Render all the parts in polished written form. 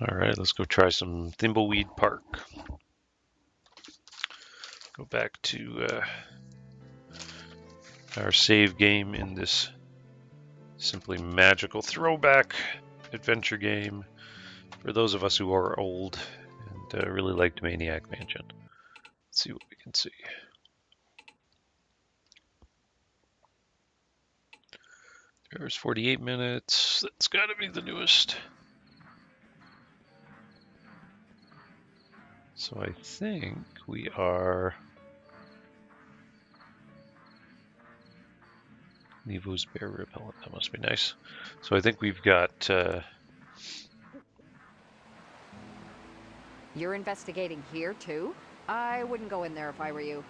All right, let's go try some Thimbleweed Park. Go back to our save game in this simply magical throwback adventure game for those of us who are old and really liked Maniac Mansion. Let's see what we can see. There's 48 minutes. That's got to be the newest. So I think we are Nevo's Bear Repellent. That must be nice. So I think we've got... You're investigating here, too? I wouldn't go in there if I were you.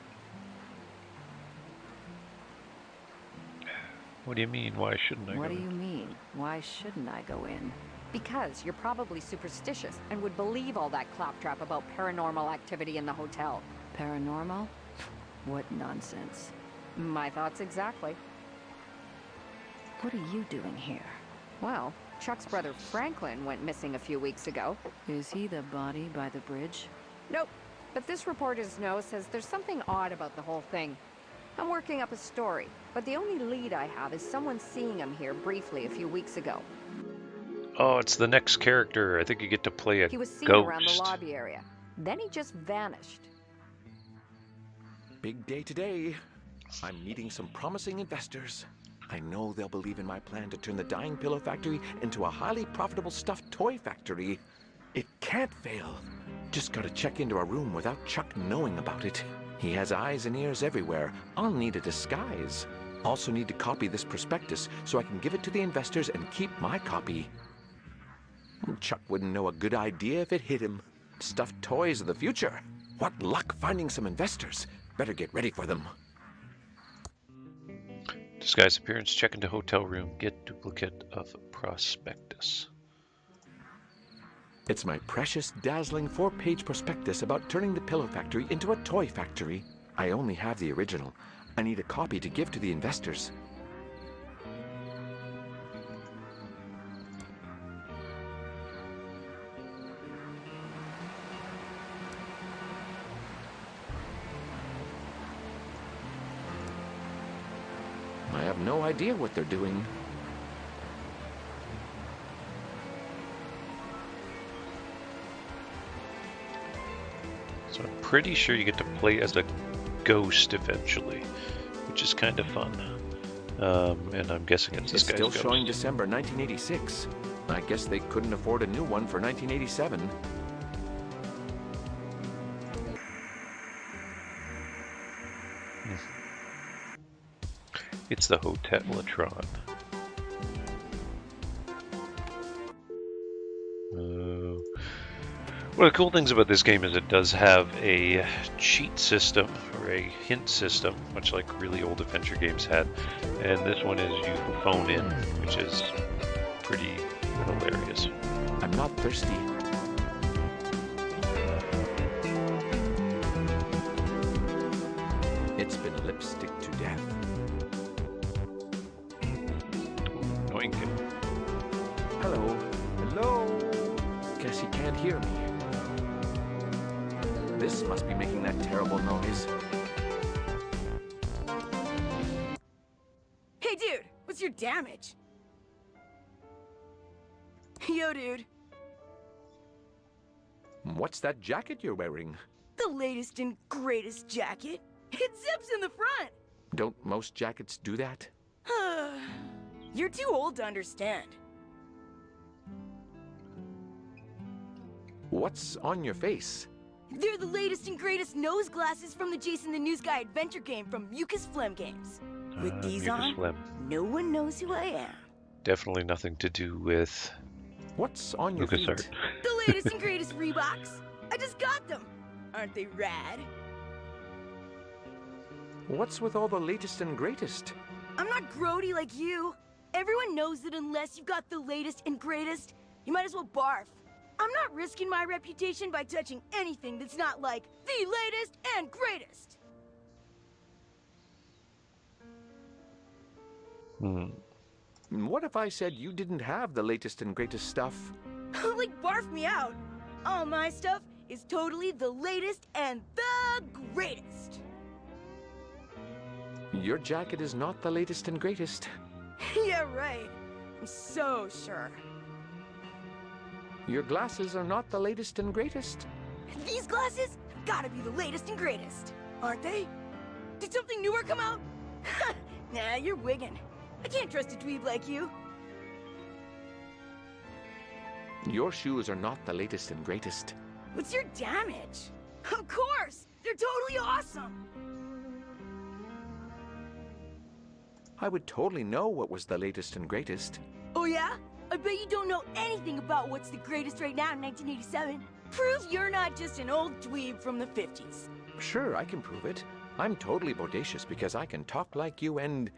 What do you mean? Why shouldn't I go in? What do you mean? Why shouldn't I go in? Because you're probably superstitious and would believe all that claptrap about paranormal activity in the hotel. Paranormal? What nonsense. My thoughts exactly. What are you doing here? Well, Chuck's brother Franklin went missing a few weeks ago. Is he the body by the bridge? Nope. But this reporter's note says there's something odd about the whole thing. I'm working up a story, but the only lead I have is someone seeing him here briefly a few weeks ago. Oh, it's the next character. I think you get to play a ghost. He was seen around the lobby area. Then he just vanished. Big day today. I'm meeting some promising investors. I know they'll believe in my plan to turn the dying pillow factory into a highly profitable stuffed toy factory. It can't fail. Just gotta check into a room without Chuck knowing about it. He has eyes and ears everywhere. I'll need a disguise. Also need to copy this prospectus so I can give it to the investors and keep my copy. Chuck wouldn't know a good idea if it hit him. Stuffed toys of the future. What luck finding some investors. Better get ready for them. Disguise appearance, check into hotel room, get duplicate of prospectus. It's my precious, dazzling 4-page prospectus about turning the pillow factory into a toy factory. I only have the original. I need a copy to give to the investors. I have no idea what they're doing. So I'm pretty sure you get to play as a ghost eventually, which is kind of fun. And I'm guessing it's this guy's still ghost. Showing December 1986. I guess they couldn't afford a new one for 1987. It's the Hotelatron. One of the cool things about this game is it does have a cheat system, or a hint system, much like really old adventure games had. And this one is you phone in, which is pretty hilarious. I'm not thirsty. It's been lipstick to death. Annoying kid. Hello. Hello. Guess he can't hear me. This must be making that terrible noise. Hey, dude, what's your damage? Yo, dude. What's that jacket you're wearing? The latest and greatest jacket. It zips in the front. Don't most jackets do that? You're too old to understand. What's on your face? They're the latest and greatest nose glasses from the Jason the News Guy adventure game from Mucus Phlegm Games. With these Mucus on, Phlegm. no one knows who I am. Definitely nothing to do with What's on your feet? LucasArts. The latest and greatest Reeboks. I just got them. Aren't they rad? What's with all the latest and greatest? I'm not grody like you. Everyone knows that unless you've got the latest and greatest, you might as well barf. I'm not risking my reputation by touching anything that's not like the latest and greatest. What if I said you didn't have the latest and greatest stuff? Like, barf me out. All my stuff is totally the latest and the greatest. Your jacket is not the latest and greatest. Yeah, right. I'm so sure. Your glasses are not the latest and greatest. These glasses have gotta be the latest and greatest, aren't they? Did something newer come out? Nah, you're wigging. I can't trust a dweeb like you. Your shoes are not the latest and greatest. What's your damage? Of course! They're totally awesome! I would totally know what was the latest and greatest. Oh yeah? I bet you don't know anything about what's the greatest right now in 1987. Prove you're not just an old dweeb from the 50s. Sure, I can prove it. I'm totally bodacious because I can talk like you and...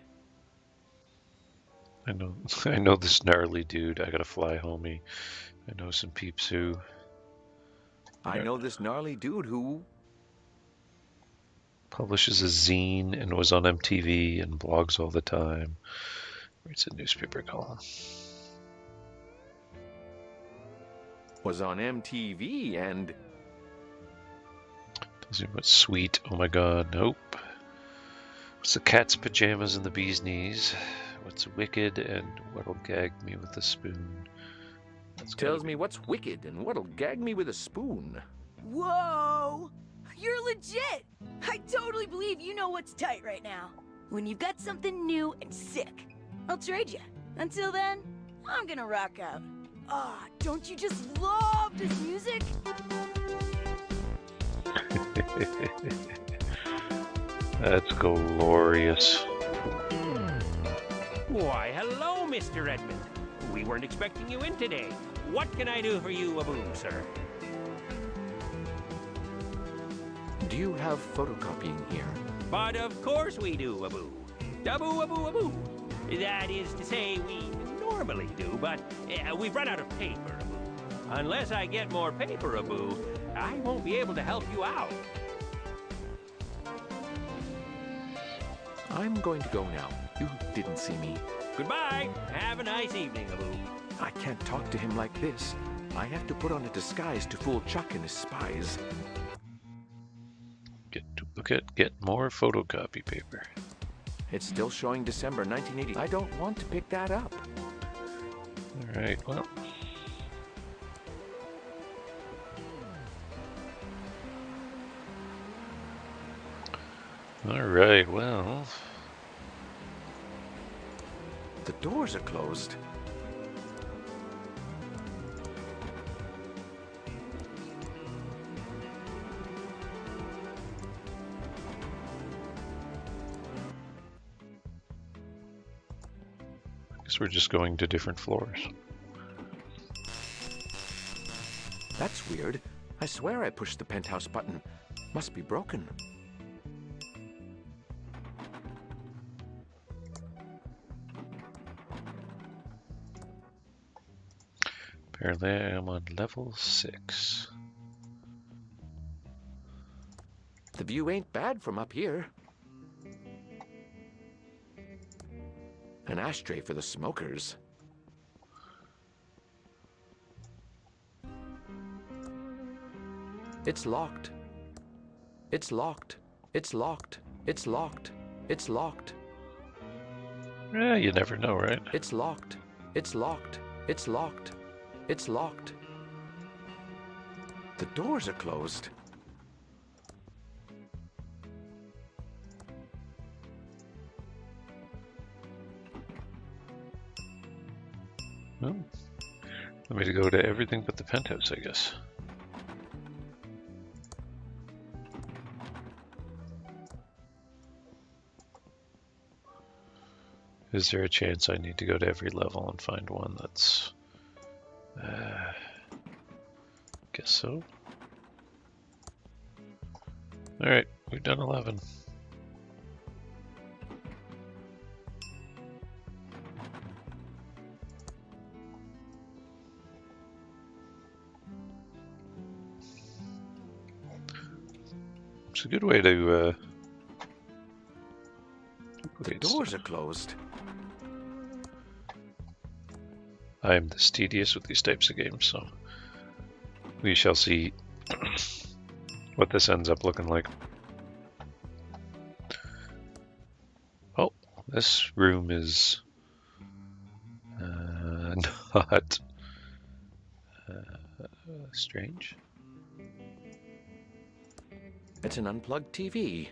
I know this gnarly dude. I gotta fly, homie. I know some peeps who... I know this gnarly dude who... publishes a zine and was on MTV and blogs all the time. Writes a newspaper column. was on MTV and... Tells me what's sweet. Oh my god, nope. What's the cat's pajamas and the bee's knees? What's wicked and what'll gag me with a spoon? Tells me what's wicked and what'll gag me with a spoon. Whoa! You're legit! I totally believe you know what's tight right now. When you've got something new and sick, I'll trade you. Until then, I'm gonna rock out. Ah, don't you just love this music? That's glorious. Why, hello, Mr. Edmund. We weren't expecting you in today. What can I do for you, Aboo, sir? Do you have photocopying here? But of course we do, Aboo. Aboo, Aboo, Aboo. That is to say, we normally do, but we've run out of paper, Aboo. Unless I get more paper, Aboo, I won't be able to help you out. I'm going to go now. You didn't see me. Goodbye. Have a nice evening, Aboo. I can't talk to him like this. I have to put on a disguise to fool Chuck and his spies. Get duplicate, get more photocopy paper. It's still showing December 1980. I don't want to pick that up. Alright, well. Alright, well. The doors are closed. I guess we're just going to different floors. That's weird. I swear I pushed the penthouse button. Must be broken. Apparently I am on level 6. The view ain't bad from up here. An ashtray for the smokers. It's locked. It's locked. It's locked. It's locked. It's locked. Yeah, you never know, right? It's locked. It's locked. It's locked. It's locked. The doors are closed. Well, want me to go to everything but the penthouse, I guess. Is there a chance I need to go to every level and find one that's... guess so. Alright, we've done 11. It's a good way to The doors are closed. I'm this tedious with these types of games, so we shall see what this ends up looking like. Oh, this room is not strange. It's an unplugged TV.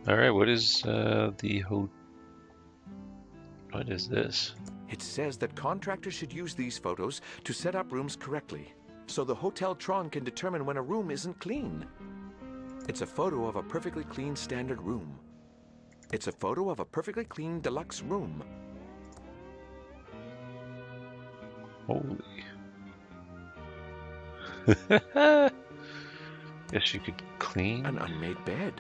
All right, what is what is this? It says that contractors should use these photos to set up rooms correctly, so the Hotel Tron can determine when a room isn't clean. It's a photo of a perfectly clean standard room. It's a photo of a perfectly clean deluxe room. Holy. Guess you could clean. An unmade bed.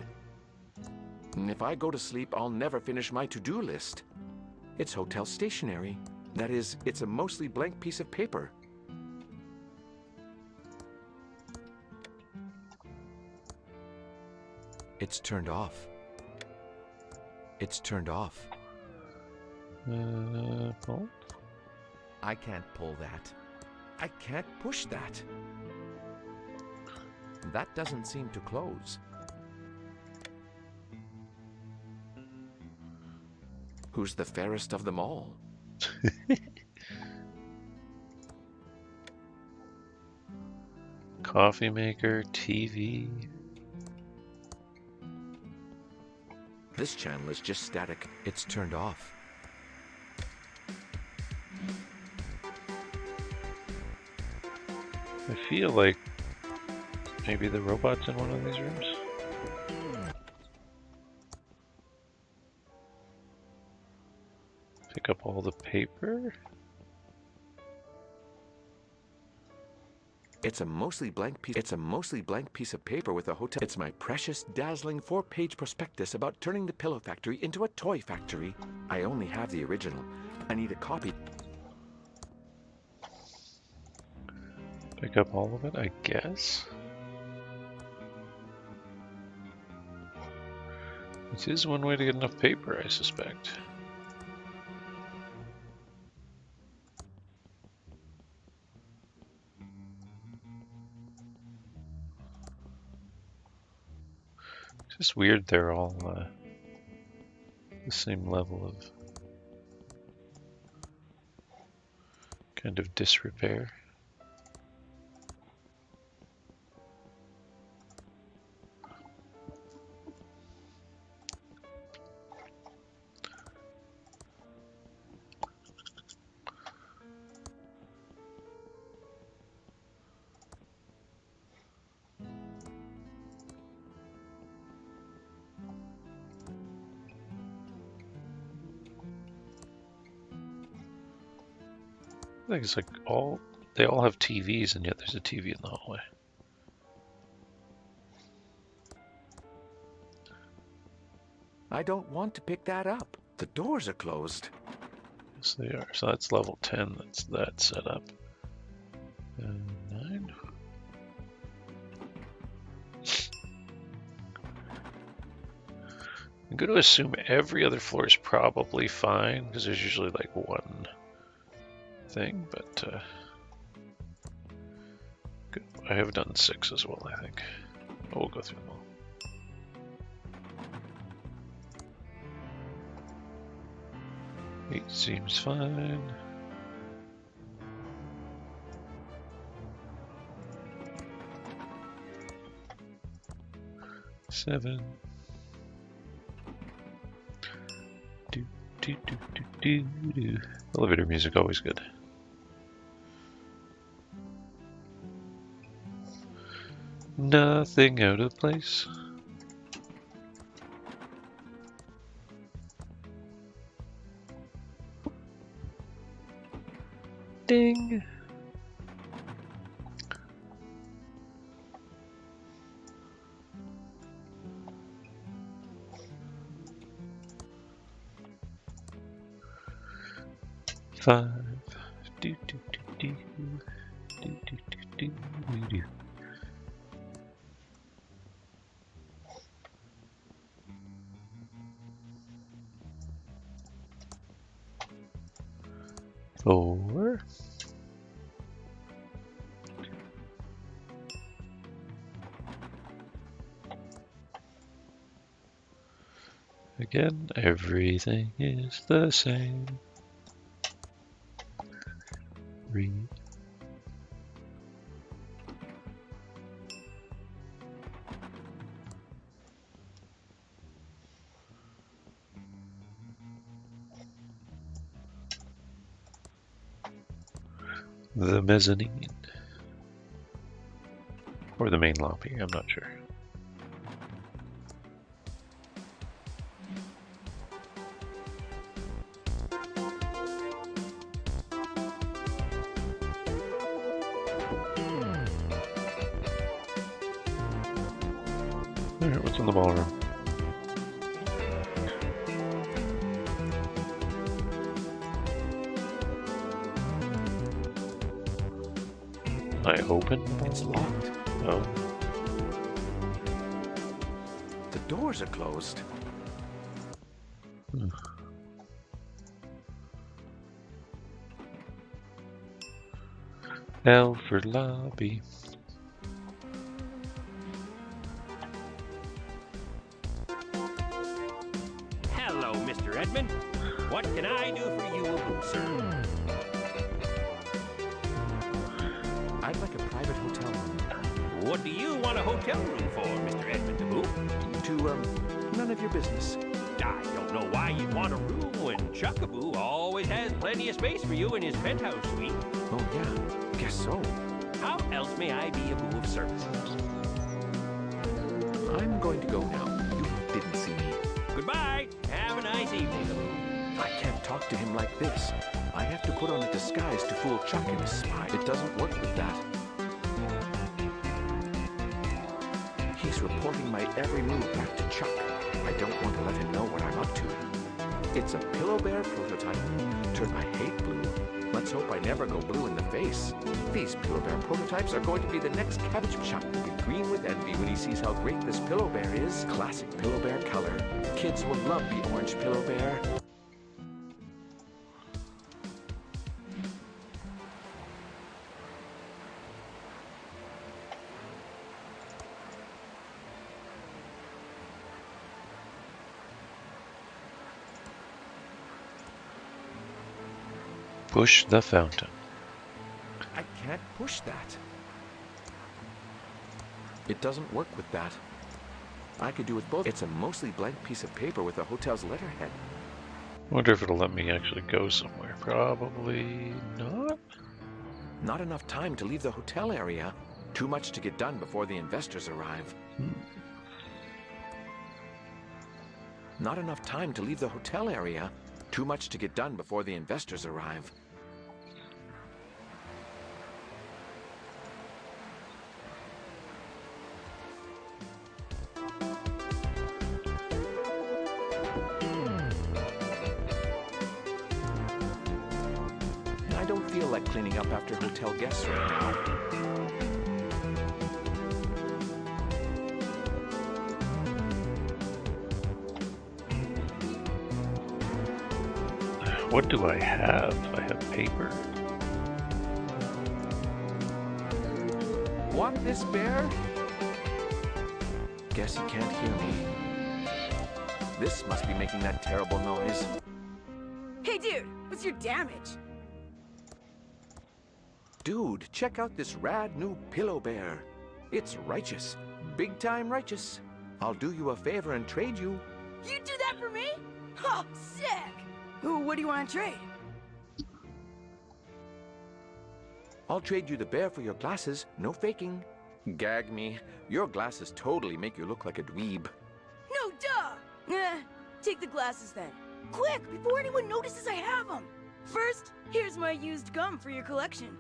And if I go to sleep, I'll never finish my to-do list. It's hotel stationery. That is, it's a mostly blank piece of paper. It's turned off. It's turned off. Pull? I can't pull that. I can't push that. That doesn't seem to close. Who's the fairest of them all? Coffee maker, TV. This channel is just static. It's turned off. I feel like maybe the robot's in one of these rooms. Pick up all the paper. It's a mostly blank piece of paper with a hotel. It's my precious, dazzling 4-page prospectus about turning the pillow factory into a toy factory. I only have the original. I need a copy. Pick up all of it, I guess. This is one way to get enough paper, I suspect. It's just weird they're all the same level of kind of disrepair. I think it's like they all have TVs, and yet there's a TV in the hallway. I don't want to pick that up. The doors are closed. Yes, they are. So that's level 10. That's that set up. 9. I'm going to assume every other floor is probably fine, because there's usually like one thing, but good. I have done 6 as well, I think. Oh, we'll go through them all. Eight seems fine. 7. Do. Elevator music, always good. Nothing out of place. Ding. Five. Do. 4. Again, everything is the same. Read. The mezzanine. Or the main lobby, I'm not sure. Alright, what's in the ballroom? I open? It's locked. Oh. The doors are closed. Alfred lobby. Hello, Mr. Edmund. What can I do for you, sir? I'd like a private hotel room. What do you want a hotel room for, Mr. Edmund Taboo? None of your business. I don't know why you'd want a room when Chuckaboo always has plenty of space for you in his penthouse suite. Oh, yeah. Guess so. How else may I be a boo of service? I'm going to go now. You didn't see me. Goodbye. Have a nice evening, Taboo. I can't talk to him like this. I have to put on a disguise to fool Chuck and his spy. It doesn't work with that. He's reporting my every move back to Chuck. I don't want to let him know what I'm up to. It's a Pillow Bear prototype. I hate blue. Let's hope I never go blue in the face. These Pillow Bear prototypes are going to be the next cabbage. Chuck will be green with envy when he sees how great this Pillow Bear is. Classic Pillow Bear color. Kids will love the orange Pillow Bear. Push the fountain. I can't push that. It doesn't work with that. I could do it both. It's a mostly blank piece of paper with a hotel's letterhead. Wonder if it'll let me actually go somewhere. Probably not. Not enough time to leave the hotel area. Too much to get done before the investors arrive. Not enough time to leave the hotel area. Too much to get done before the investors arrive. I don't feel like cleaning up after hotel guests right now. What do I have? I have paper. Want this bear? Guess he can't hear me. This must be making that terrible noise. Hey, dude, what's your damage? Dude, check out this rad new Pillow Bear. It's righteous. Big time righteous. I'll do you a favor and trade you. You do that for me? Oh, sick! Ooh, what do you want to trade? I'll trade you the bear for your glasses. No faking. Gag me. Your glasses totally make you look like a dweeb. No, duh! Take the glasses then. Quick, before anyone notices I have them. First, here's my used gum for your collection.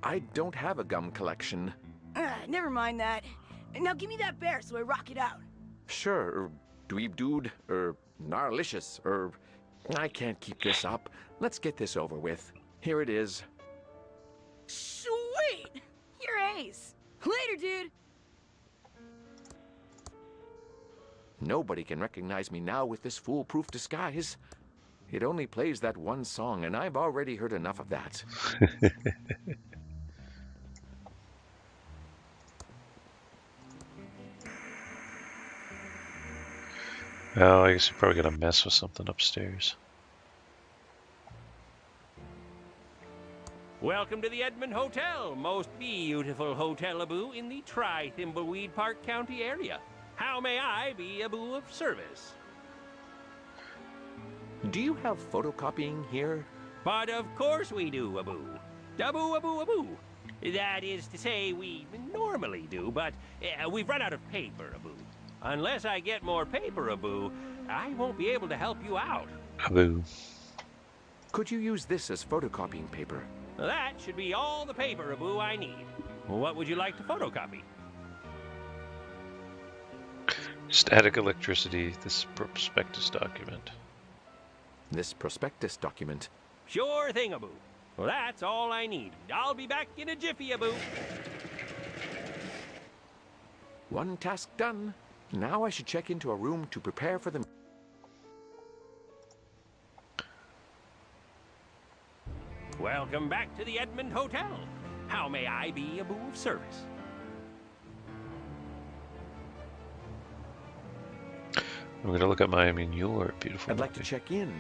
I don't have a gum collection. Never mind that. Now give me that bear so I rock it out. Sure, dweeb dude, gnarlicious, I can't keep this up. Let's get this over with. Here it is. Sweet! You're ace. Later, dude. Nobody can recognize me now with this foolproof disguise. It only plays that one song, and I've already heard enough of that. Oh, I guess you're probably gonna mess with something upstairs. Welcome to the Edmond Hotel, most beautiful hotel Abu in the Thimbleweed Park County area. How may I be Abu of service? Do you have photocopying here? But of course we do, Abu. Abu, Abu, Abu. That is to say, we normally do, but we've run out of paper, Abu. Unless I get more paper, Abu, I won't be able to help you out. Abu. Could you use this as photocopying paper? That should be all the paper, Abu, I need. What would you like to photocopy? Static electricity, this prospectus document. This prospectus document. Sure thing, Abu. Well, that's all I need. I'll be back in a jiffy, Abu. One task done. Now I should check into a room to prepare for the... Welcome back to the Edmond Hotel. How may I be Abu of service? I'm going to look at your beautiful I'd like to movie. check in.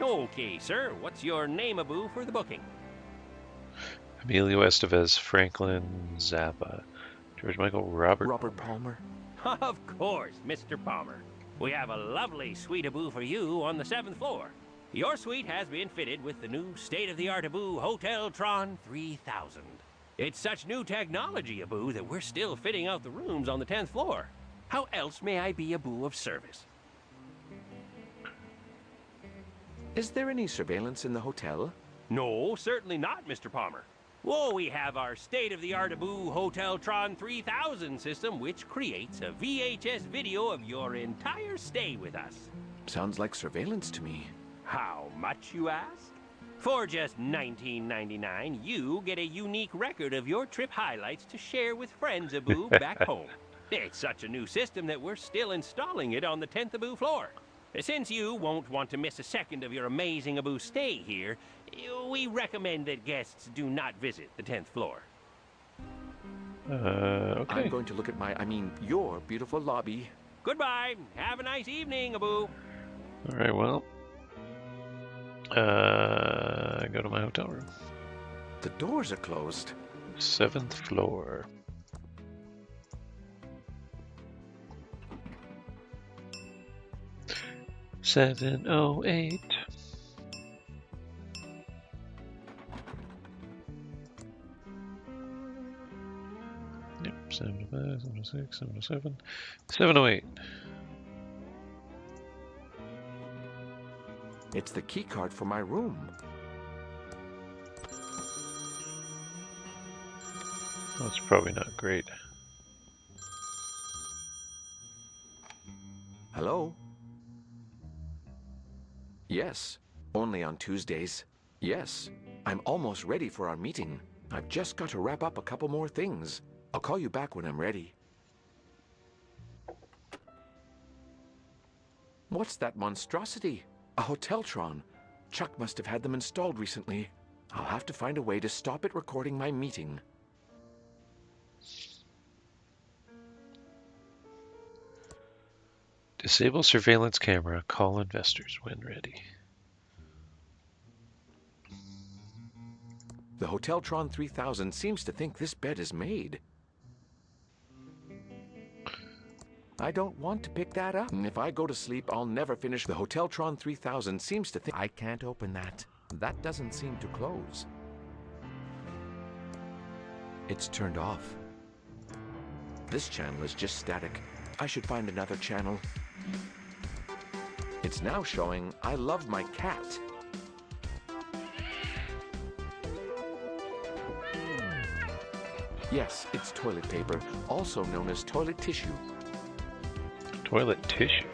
Okay, sir. What's your name, Abu, for the booking? Emilio Estevez, Franklin Zappa, George Michael, Robert Palmer. Of course, Mr. Palmer. We have a lovely suite Abu for you on the 7th floor. Your suite has been fitted with the new state-of-the-art Abu Hotel Tron 3000. It's such new technology, Abu, that we're still fitting out the rooms on the 10th floor. How else may I be Abu of service? Is there any surveillance in the hotel? No, certainly not, Mr. Palmer. Whoa, we have our state-of-the-art Abu Hotel Tron 3000 system, which creates a VHS video of your entire stay with us. Sounds like surveillance to me. How much, you ask? For just $19.99, you get a unique record of your trip highlights to share with friends, Abu, back home. It's such a new system that we're still installing it on the 10th Abu floor. Since you won't want to miss a second of your amazing Abu stay here, we recommend that guests do not visit the 10th floor. Okay. I'm going to look at your beautiful lobby. Goodbye. Have a nice evening, Abu. Alright, well. I go to my hotel room. The doors are closed. 7th floor. $708. Yep, 705, 706, 707, 708. It's the key card for my room. That's probably not great. Hello? Yes, only on Tuesdays. Yes, I'm almost ready for our meeting. I've just got to wrap up a couple more things. I'll call you back when I'm ready. What's that monstrosity? A Hoteltron. Chuck must have had them installed recently. I'll have to find a way to stop it recording my meeting. Disable surveillance camera. Call investors when ready. The Hoteltron 3000 seems to think this bed is made. I don't want to pick that up. If I go to sleep, I'll never finish. The Hoteltron 3000 seems to think... I can't open that. That doesn't seem to close. It's turned off. This channel is just static. I should find another channel. It's now showing I love my cat. Yes, it's toilet paper, also known as toilet tissue. Toilet tissue.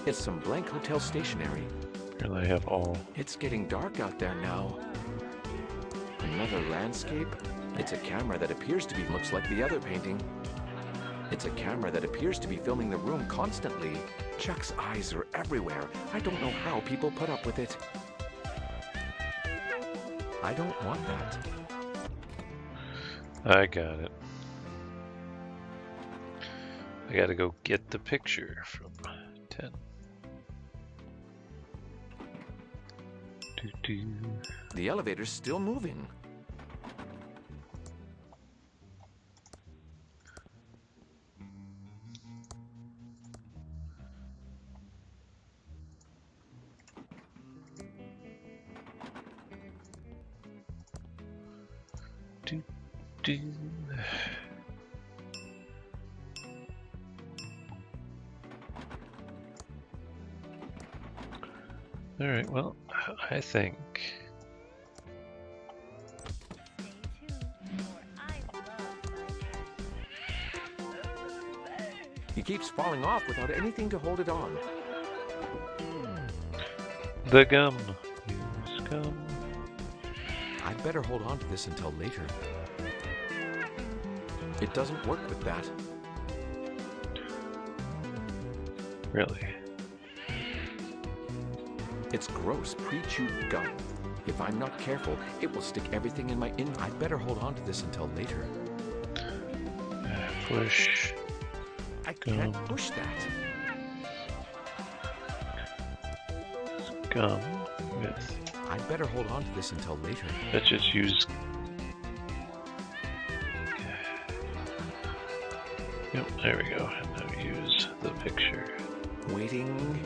It's some blank hotel stationery. Here I have all. It's getting dark out there now. Another landscape? It's a camera that appears to be looks like the other painting. It's a camera that appears to be filming the room constantly. Chuck's eyes are everywhere. I don't know how people put up with it. I don't want that. I got it. I gotta go get the picture from 10. Doo-doo. The elevator's still moving. Doo-doo. All right, well, I think He keeps falling off without anything to hold it on. the gum. Use gum. I'd better hold on to this until later. It doesn't work with that. Really? It's gross, pre-chewed gum. If I'm not careful, it will stick everything in my I'd better hold on to this until later. Push. I can't push that. Gum with. I'd better hold on to this until later. Let's just use. Yep, there we go. And now use the picture. Waiting.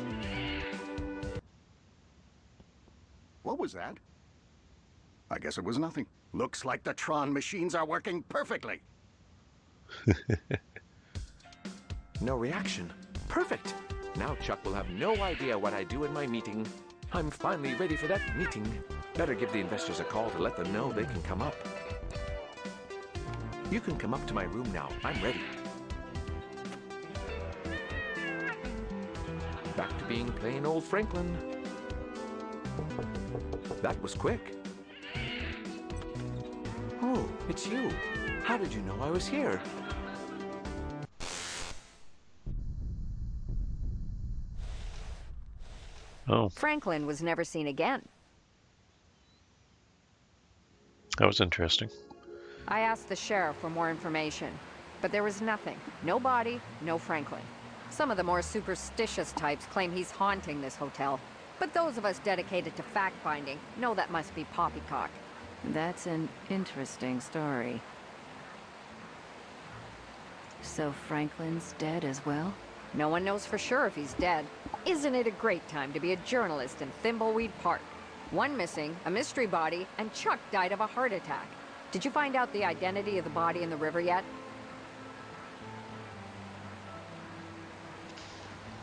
What was that? I guess it was nothing. Looks like the Tron machines are working perfectly. No reaction. Perfect. Now Chuck will have no idea what I do in my meeting. I'm finally ready for that meeting. Better give the investors a call to let them know they can come up. You can come up to my room now. I'm ready. Back to being plain old Franklin. That was quick. Oh, it's you. How did you know I was here? Oh, Franklin was never seen again. that was interesting. I asked the sheriff for more information, but there was nothing. No body, no Franklin. Some of the more superstitious types claim he's haunting this hotel, but those of us dedicated to fact-finding know that must be poppycock. That's an interesting story. So Franklin's dead as well? No one knows for sure if he's dead. Isn't it a great time to be a journalist in Thimbleweed Park? One missing, a mystery body, and Chuck died of a heart attack. Did you find out the identity of the body in the river yet?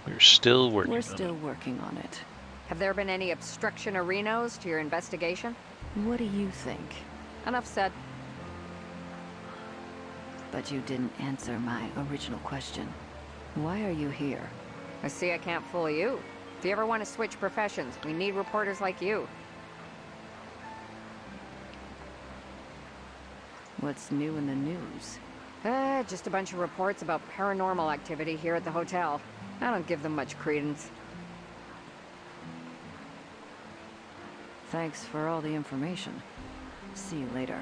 We're still working. We're still working on it. Have there been any obstruction arenas to your investigation? What do you think? Enough said. But you didn't answer my original question. Why are you here? I see I can't fool you. If you ever want to switch professions, we need reporters like you. What's new in the news? Just a bunch of reports about paranormal activity here at the hotel. I don't give them much credence. Thanks for all the information. See you later.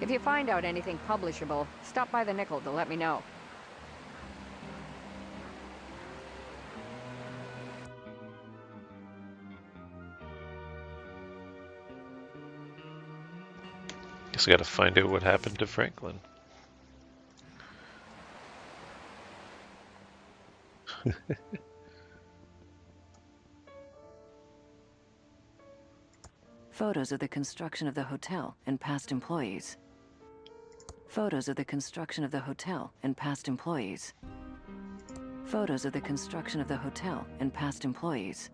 If you find out anything publishable, stop by the Nickel to let me know. Guess I gotta find out what happened to Franklin. Photos of the construction of the hotel and past employees. Photos of the construction of the hotel and past employees. Photos of the construction of the hotel and past employees.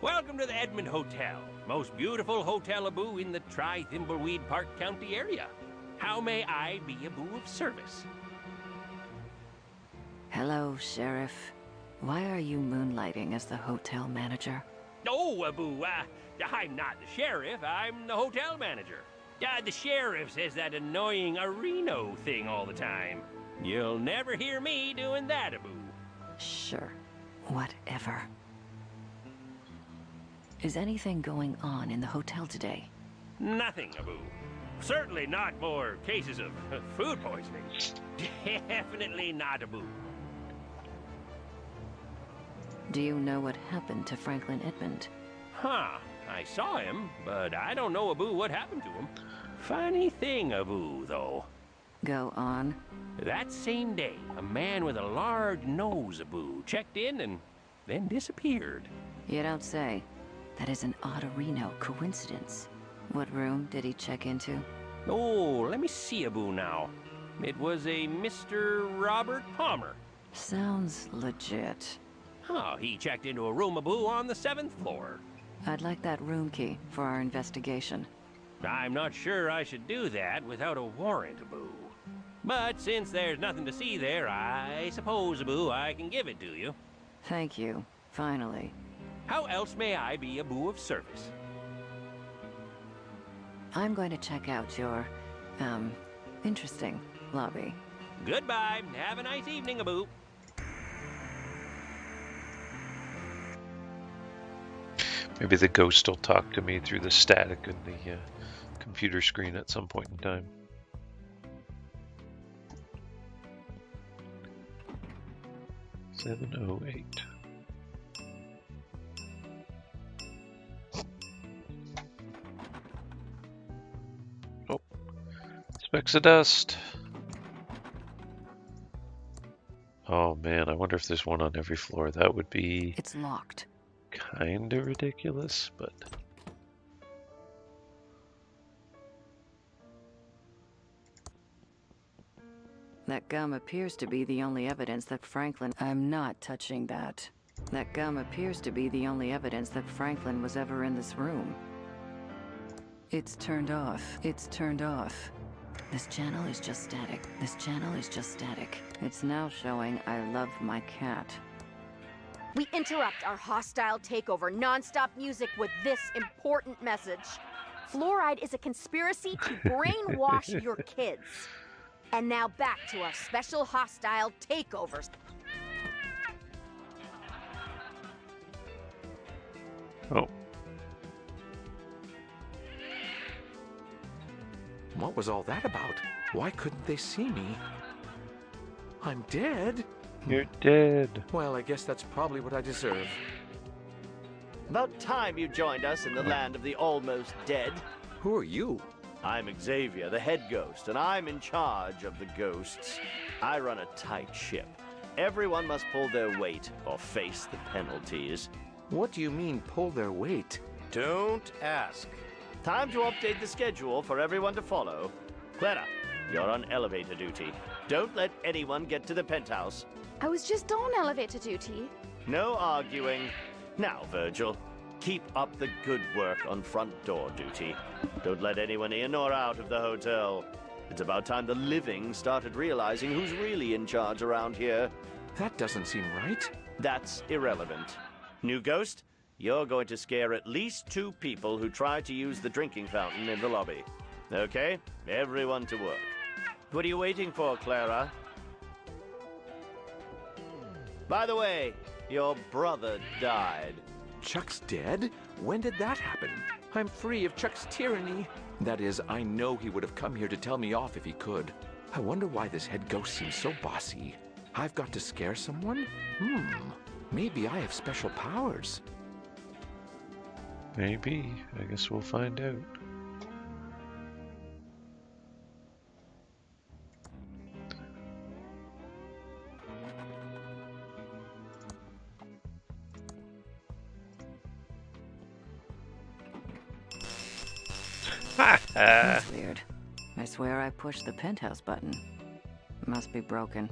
Welcome to the Edmond Hotel, most beautiful hotel-a-boo in the Thimbleweed Park County area. How may I be a boo of service? Hello, Sheriff. Why are you moonlighting as the hotel manager? Oh, Abu, I'm not the sheriff, I'm the hotel manager. The sheriff says that annoying Reno thing all the time. You'll never hear me doing that, Abu. Sure. Whatever. Is anything going on in the hotel today? Nothing, Abu. Certainly not more cases of food poisoning. Definitely not, Abu. Do you know what happened to Franklin Edmund? Huh. I saw him, but I don't know, Abu, what happened to him. Funny thing, Abu, though. Go on. That same day, a man with a large nose, Abu, checked in and then disappeared. You don't say. That is an odd-Reno coincidence. What room did he check into? Oh, let me see, Abu, now. It was a Mr. Robert Palmer. Sounds legit. Oh, he checked into a room, Abu, on the 7th floor. I'd like that room key for our investigation. I'm not sure I should do that without a warrant, Abu. But since there's nothing to see there, I suppose, Abu, I can give it to you. Thank you. Finally. How else may I be Abu of service? I'm going to check out your, interesting lobby. Goodbye. Have a nice evening, Abu. Maybe the ghost will talk to me through the static in the computer screen at some point in time. $7:08. Oh, specks of dust. Oh man, I wonder if there's one on every floor. That would be It's locked. kind of ridiculous, but That gum appears to be the only evidence that Franklin... I'm not touching that. That gum appears to be the only evidence that Franklin was ever in this room. It's turned off. It's turned off. This channel is just static. This channel is just static. It's now showing I love my cat. We interrupt our hostile takeover non-stop music with this important message. Fluoride is a conspiracy to brainwash your kids. And now back to our special hostile takeovers. oh, What was all that about? Why couldn't they see me? I'm dead? you're dead. Well, I guess that's probably what I deserve. About time you joined us in the land of the almost dead. Who are you? I'm Xavier, the head ghost, and I'm in charge of the ghosts. I run a tight ship. Everyone must pull their weight or face the penalties. What do you mean, pull their weight? Don't ask. Time to update the schedule for everyone to follow. Clara, you're on elevator duty. Don't let anyone get to the penthouse. I was just on elevator duty. No arguing. Now, Virgil, keep up the good work on front door duty. Don't let anyone in or out of the hotel. It's about time the living started realizing who's really in charge around here. That doesn't seem right. That's irrelevant. New ghost, you're going to scare at least 2 people who try to use the drinking fountain in the lobby. Okay? Everyone to work. What are you waiting for, Clara? By the way, your brother died. Chuck's dead? When did that happen? I'm free of Chuck's tyranny. That is, I know he would have come here to tell me off if he could. I wonder why this head ghost seems so bossy. I've got to scare someone? Maybe I have special powers. Maybe. I guess we'll find out. That's weird. I swear I pushed the penthouse button. Must be broken.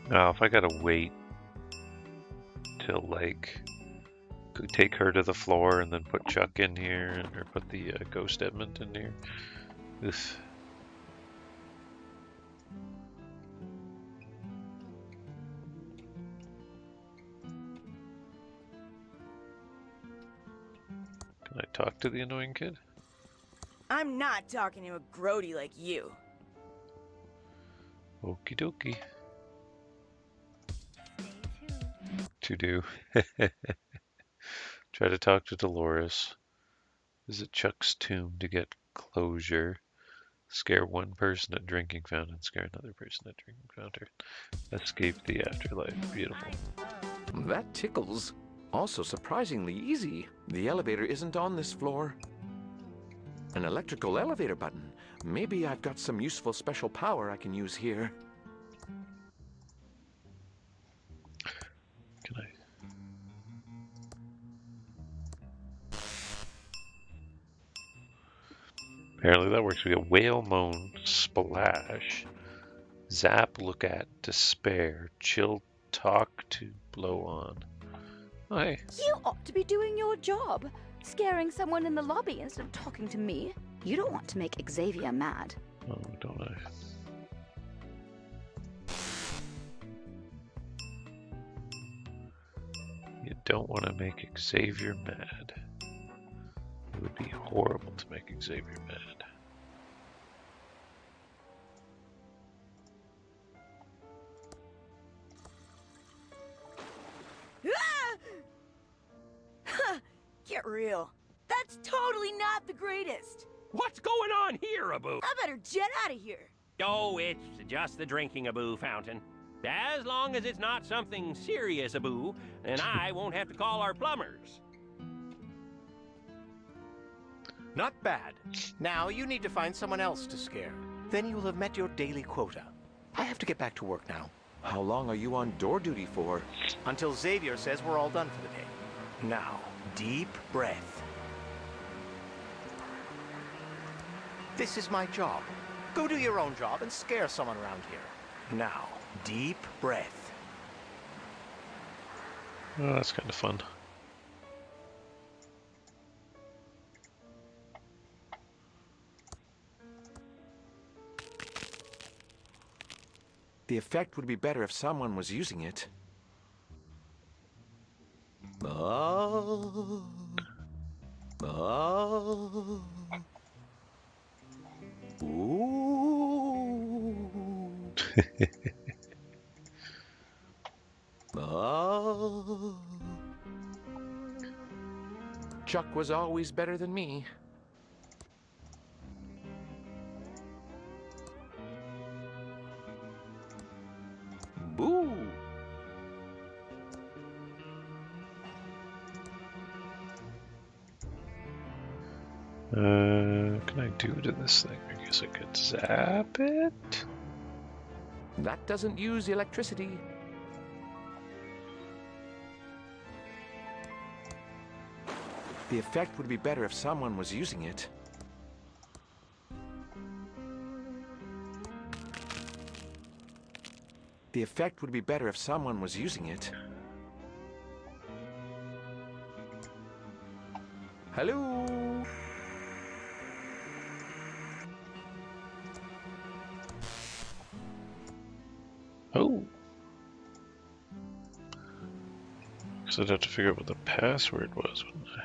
Now, if I gotta wait till, like, take her to the floor and then put Chuck in here, or put the Ghost Edmund in here. Oof. Can I talk to the annoying kid? I'm not talking to a grody like you. Okie dokie. To do. Try to talk to Dolores. Visit Chuck's tomb to get closure. Scare one person at drinking fountain. Scare another person at drinking fountain. Escape the afterlife. Beautiful. That tickles. Also surprisingly easy. The elevator isn't on this floor. An electrical elevator button. Maybe I've got some useful special power I can use here. Can I? Apparently that works. We got whale moan, splash, zap, look at, despair, chill, talk to, blow on. Oh, hey. You ought to be doing your job. Scaring someone in the lobby instead of talking to me. You don't want to make Xavier mad. Oh, don't I? You don't want to make Xavier mad. It would be horrible to make Xavier mad. Get real. That's totally not the greatest. What's going on here, Abu? I better jet out of here. Oh, it's just the drinking Abu fountain. As long as it's not something serious, Abu, then I won't have to call our plumbers. Not bad. Now you need to find someone else to scare. Then you will have met your daily quota. I have to get back to work now. How long are you on door duty for? Until Xavier says we're all done for the day. Now, deep breath. This is my job. Go do your own job and scare someone around here. Now, deep breath. Oh, that's kind of fun. The effect would be better if someone was using it. Oh. Oh. Ooh. Oh. Chuck was always better than me. Boo! What can I do to this thing? I guess I could zap it? That doesn't use electricity. The effect would be better if someone was using it. The effect would be better if someone was using it. Hello? Oh. Because I'd have to figure out what the password was, wouldn't I?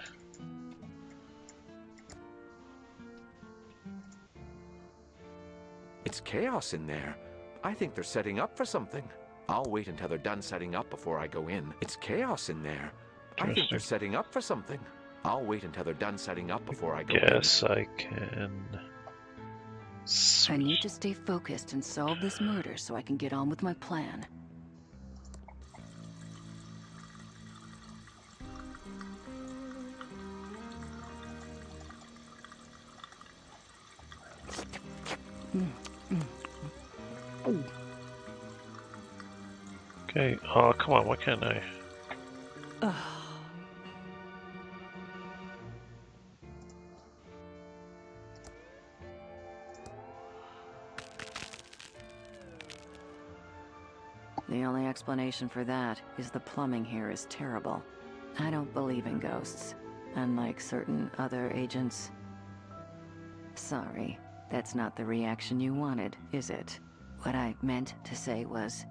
It's chaos in there. I think they're setting up for something. I'll wait until they're done setting up before I go in. It's chaos in there. I think they're setting up for something. I'll wait until they're done setting up before I go in. Yes, I can. I need to stay focused and solve this murder so I can get on with my plan. Okay. Oh, come on. Why can't I? The only explanation for that is the plumbing here is terrible. I don't believe in ghosts, unlike certain other agents. Sorry, that's not the reaction you wanted, is it? What I meant to say was...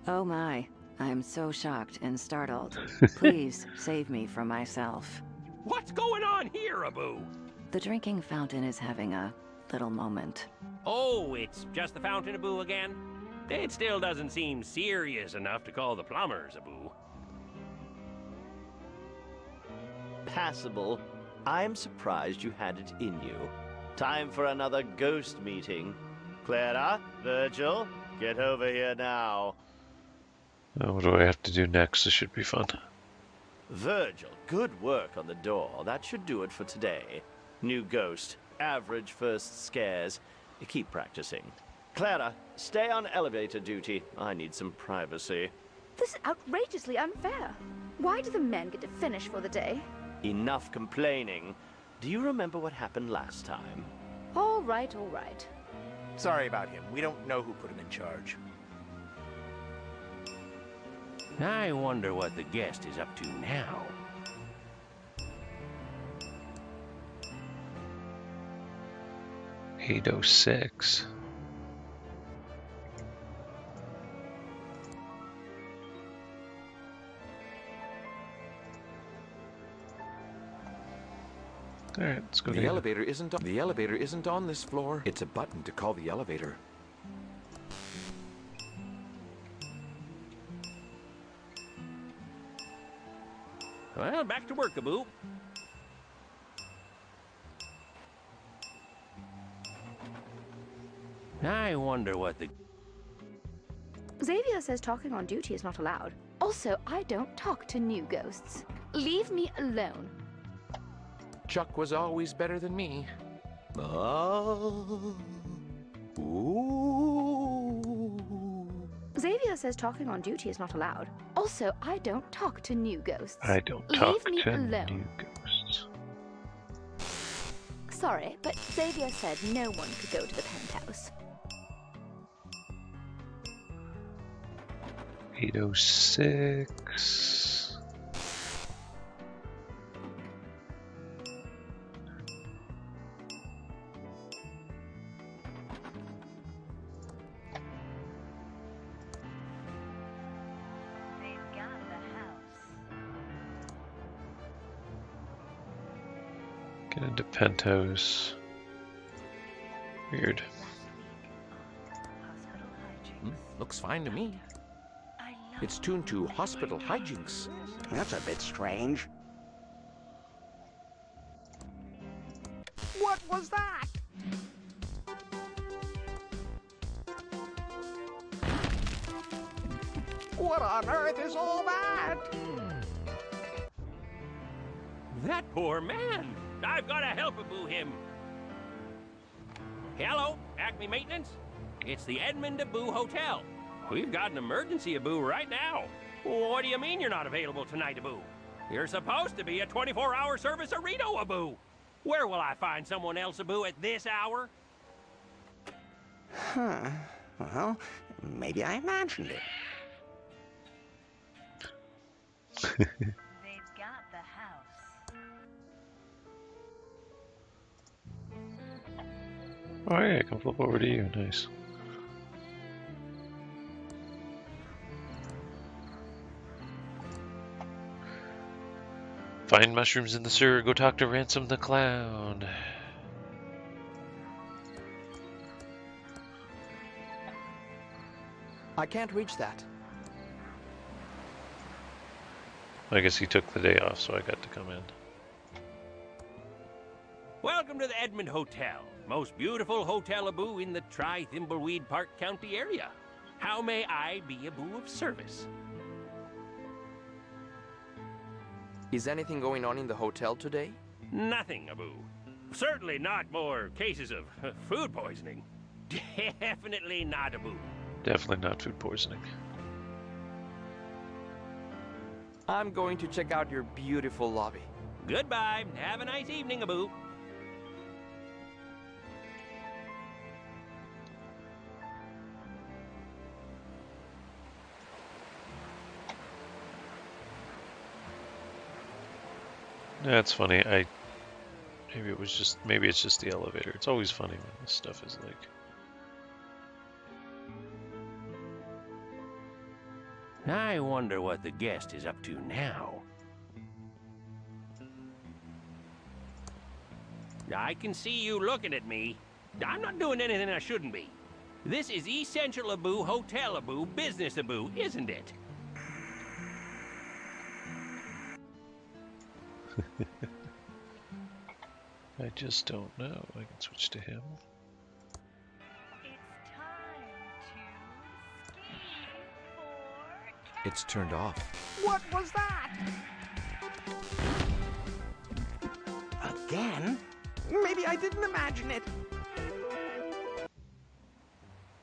Oh my, I'm so shocked and startled. Please save me from myself. What's going on here, Abu? The drinking fountain is having a little moment. Oh, it's just the fountain, Abu, again? It still doesn't seem serious enough to call the plumbers, Abu. Passable. I'm surprised you had it in you. Time for another ghost meeting. Clara, Virgil, get over here now. What do I have to do next? This should be fun. Virgil, good work on the door. That should do it for today. New ghost, average first scares. Keep practicing. Clara, stay on elevator duty. I need some privacy. This is outrageously unfair. Why do the men get to finish for the day? Enough complaining. Do you remember what happened last time? All right, all right. Sorry about him. We don't know who put him in charge. I wonder what the guest is up to now. $806. All right, let's go. The elevator isn't on this floor. It's a button to call the elevator. Well, back to work, Abu. I wonder what the... Xavier says talking on duty is not allowed. Also, I don't talk to new ghosts. Leave me alone. Chuck was always better than me. Oh. Ooh. Xavier says talking on duty is not allowed. Also, I don't talk to new ghosts. I don't talk Leave me to alone. new ghosts. Sorry, but Xavier said no one could go to the penthouse. 806. Get into penthouse. Weird. Looks fine to me. It's tuned to hospital hijinks. That's a bit strange. What was that? What on earth is all that? That poor man! I've got to help Abu him. Hello, Acme Maintenance? It's the Edmund Abu Hotel. We've got an emergency, Abu, right now. What do you mean you're not available tonight, Abu? You're supposed to be a 24-hour service Arito, Abu. Where will I find someone else, Abu, at this hour? Huh. Well, maybe I imagined it. They've got the house. Oh yeah, I can flip over to you. Nice. Find mushrooms in the sewer. Go talk to Ransom the Clown. I can't reach that. I guess he took the day off, so I got to come in. Welcome to the Edmund Hotel. Most beautiful hotel, Abu, in the Thimbleweed Park County area. How may I be Abu of service? Is anything going on in the hotel today? Nothing, Abu. Certainly not more cases of food poisoning. Definitely not, Abu. Definitely not food poisoning. I'm going to check out your beautiful lobby. Goodbye. Have a nice evening, Abu. That's funny. Maybe it's just the elevator. It's always funny when this stuff is like I wonder what the guest is up to now. I can see you looking at me. I'm not doing anything I shouldn't be. This is Essential Abu, Hotel Abu, Business Abu, isn't it? I just don't know. I can switch to him. It's time to ski for It's turned off. What was that? Again? Maybe I didn't imagine it.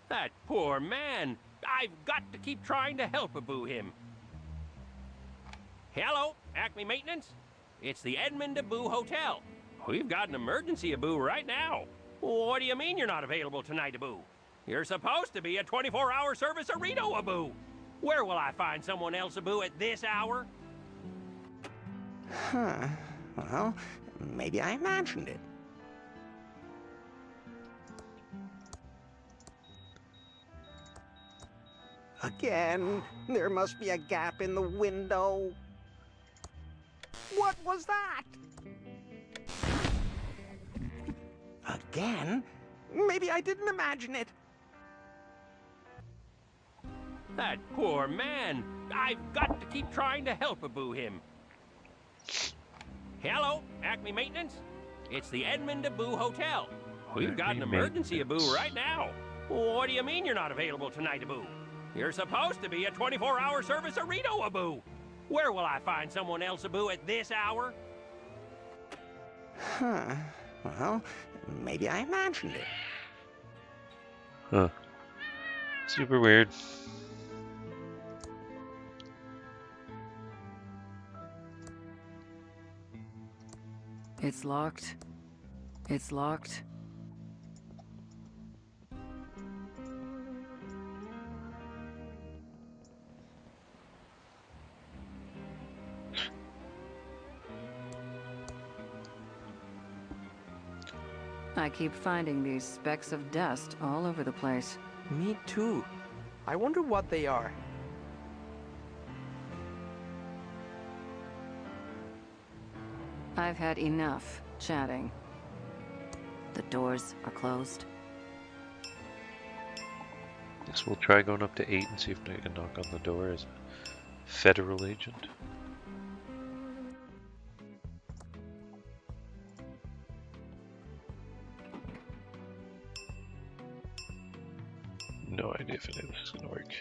That poor man. I've got to keep trying to help Abu him. Hello, Acme Maintenance? It's the Edmund Abu Hotel. We've got an emergency, Abu, right now. What do you mean you're not available tonight, Abu? You're supposed to be a 24-hour service Arito, Abu. Where will I find someone else, Abu, at this hour? Huh. Well, maybe I imagined it. Again, there must be a gap in the window. What was that? Again? Maybe I didn't imagine it. That poor man. I've got to keep trying to help Abu him. Hello, Acme Maintenance? It's the Edmund Abu Hotel. We've got an emergency, Abu, right now. What do you mean you're not available tonight, Abu? You're supposed to be a 24-hour service Arito, Abu. Where will I find someone else, Abu, at this hour? Huh. Well, maybe I imagined it. Huh. Super weird. It's locked. It's locked. I keep finding these specks of dust all over the place. Me too. I wonder what they are. I've had enough chatting. The doors are closed. Guess we'll try going up to 8 and see if I can knock on the door as a federal agent. No idea if any of this is gonna work.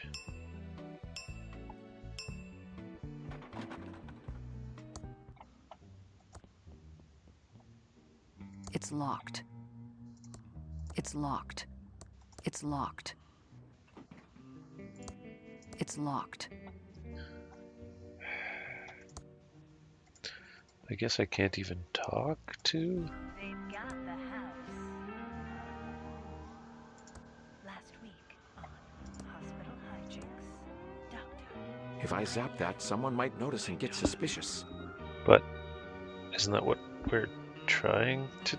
It's locked. It's locked. It's locked. It's locked. I guess I can't even talk to? They've got the house. Last week on Hospital Hijinks, Doctor. If I zap that, someone might notice and get suspicious. But isn't that what we're trying to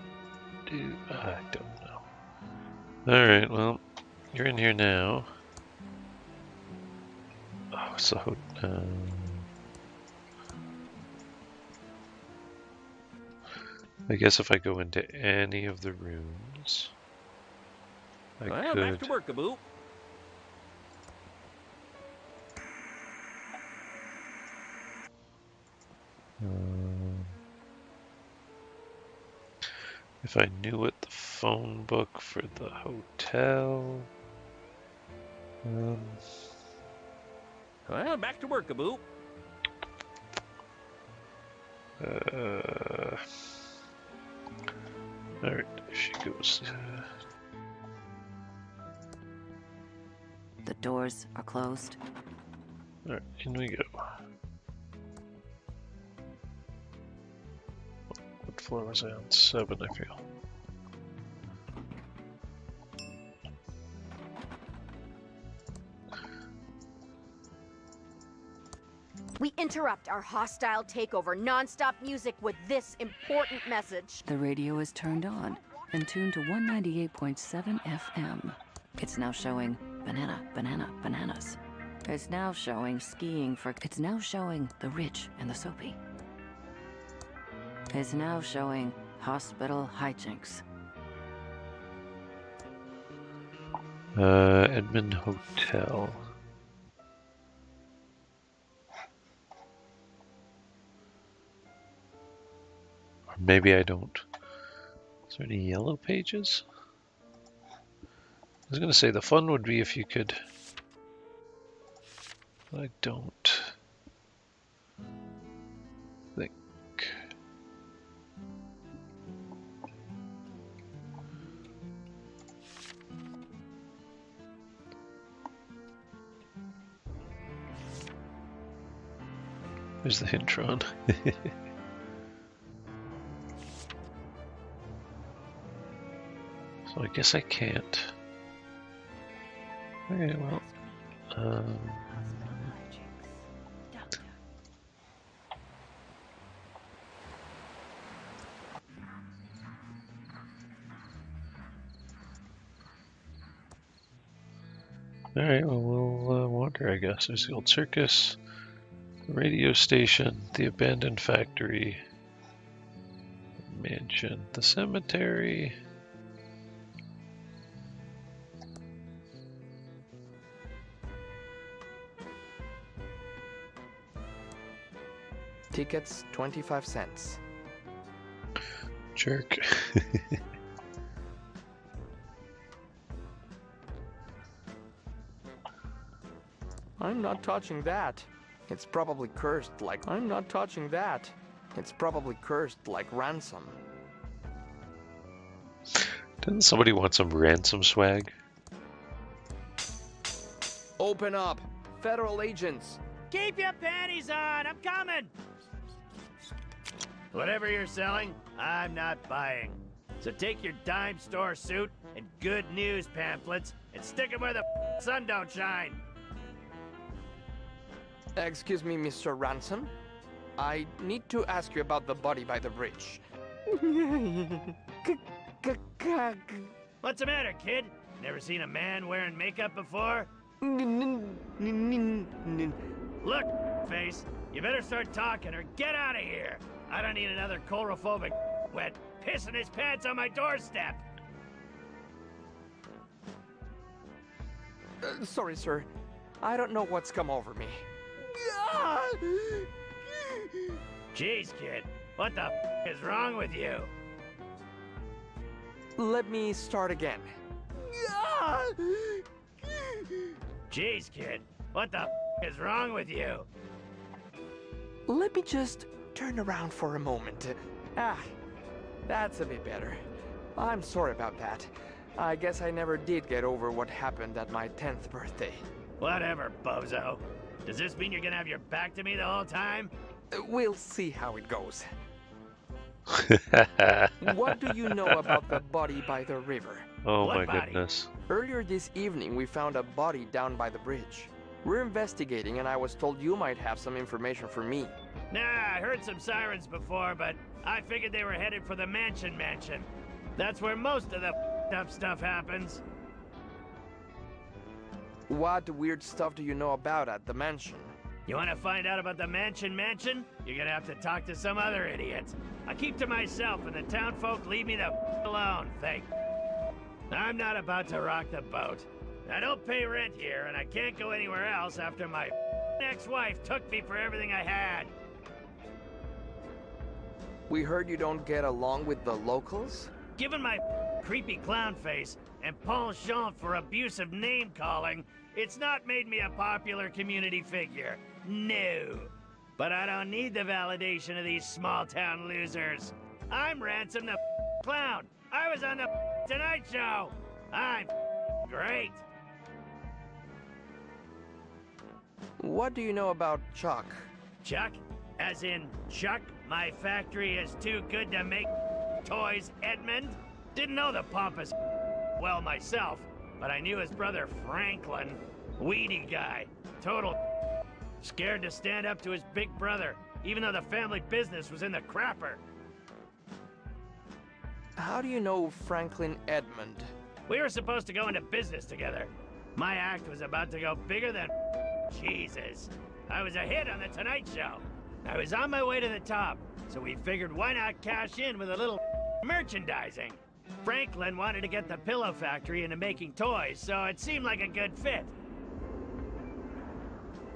do? I don't know. Alright, well, you're in here now. Oh, so... I guess if I go into any of the rooms, I Well, could... back to work, Abu. If I knew what the phone book for the hotel... Well, back to work, Abu. Alright, there she goes. The doors are closed. Alright, in we go. What floor was I on? 7, I feel. We interrupt our hostile takeover non-stop music with this important message. The radio is turned on and tuned to 198.7 FM. It's now showing banana, banana, bananas. It's now showing skiing for... It's now showing the rich and the soapy. It's now showing hospital hijinks. Edmond Hotel. Or maybe I don't. Is there any yellow pages? I was gonna say the fun would be if you could. I don't think. There's the Hintron. So I guess I can't. Okay, well. Alright, well, we'll wander, I guess. There's the old circus, the radio station, the abandoned factory, the mansion, the cemetery. Tickets, 25 cents. Jerk. I'm not touching that. It's probably cursed like... I'm not touching that. It's probably cursed like ransom. Doesn't somebody want some ransom swag? Open up! Federal agents! Keep your panties on! I'm coming! Whatever you're selling, I'm not buying. So take your dime store suit and good news pamphlets and stick them where the sun don't shine. Excuse me, Mr. Ransom. I need to ask you about the body by the bridge. What's the matter, kid? Never seen a man wearing makeup before? Look, face, you better start talking or get out of here. I don't need another chlorophobic wet pissing his pants on my doorstep. Sorry, sir. I don't know what's come over me. Jeez, kid, what the is wrong with you? Let me start again. Jeez, kid, what the is wrong with you? Let me just turn around for a moment. That's a bit better. I'm sorry about that. I guess I never did get over what happened at my 10th birthday. Whatever, bozo. Does this mean you're gonna have your back to me the whole time? We'll see how it goes. What do you know about the body by the river? Oh What my body? goodness. Earlier this evening, we found a body down by the bridge. We're investigating, and I was told you might have some information for me. Nah, I heard some sirens before, but I figured they were headed for the mansion. That's where most of the up stuff happens. What weird stuff do you know about at the mansion? You want to find out about the mansion? You're gonna have to talk to some other idiot. I keep to myself, and the town folk leave me the alone, thank. I'm not about to rock the boat. I don't pay rent here, and I can't go anywhere else after my ex-wife took me for everything I had. We heard you don't get along with the locals? Given my creepy clown face and penchant for abusive name-calling, it's not made me a popular community figure. No. But I don't need the validation of these small-town losers. I'm Ransom the Clown. I was on the Tonight Show. I'm great. What do you know about Chuck? Chuck? As in, Chuck, my factory is too good to make toys, Edmund? Didn't know the pompous well myself, but I knew his brother Franklin. Weedy guy. Total scared to stand up to his big brother, even though the family business was in the crapper. How do you know Franklin Edmund? We were supposed to go into business together. My act was about to go bigger than Jesus. I was a hit on The Tonight Show. I was on my way to the top, so we figured why not cash in with a little merchandising. Franklin wanted to get the pillow factory into making toys, so it seemed like a good fit.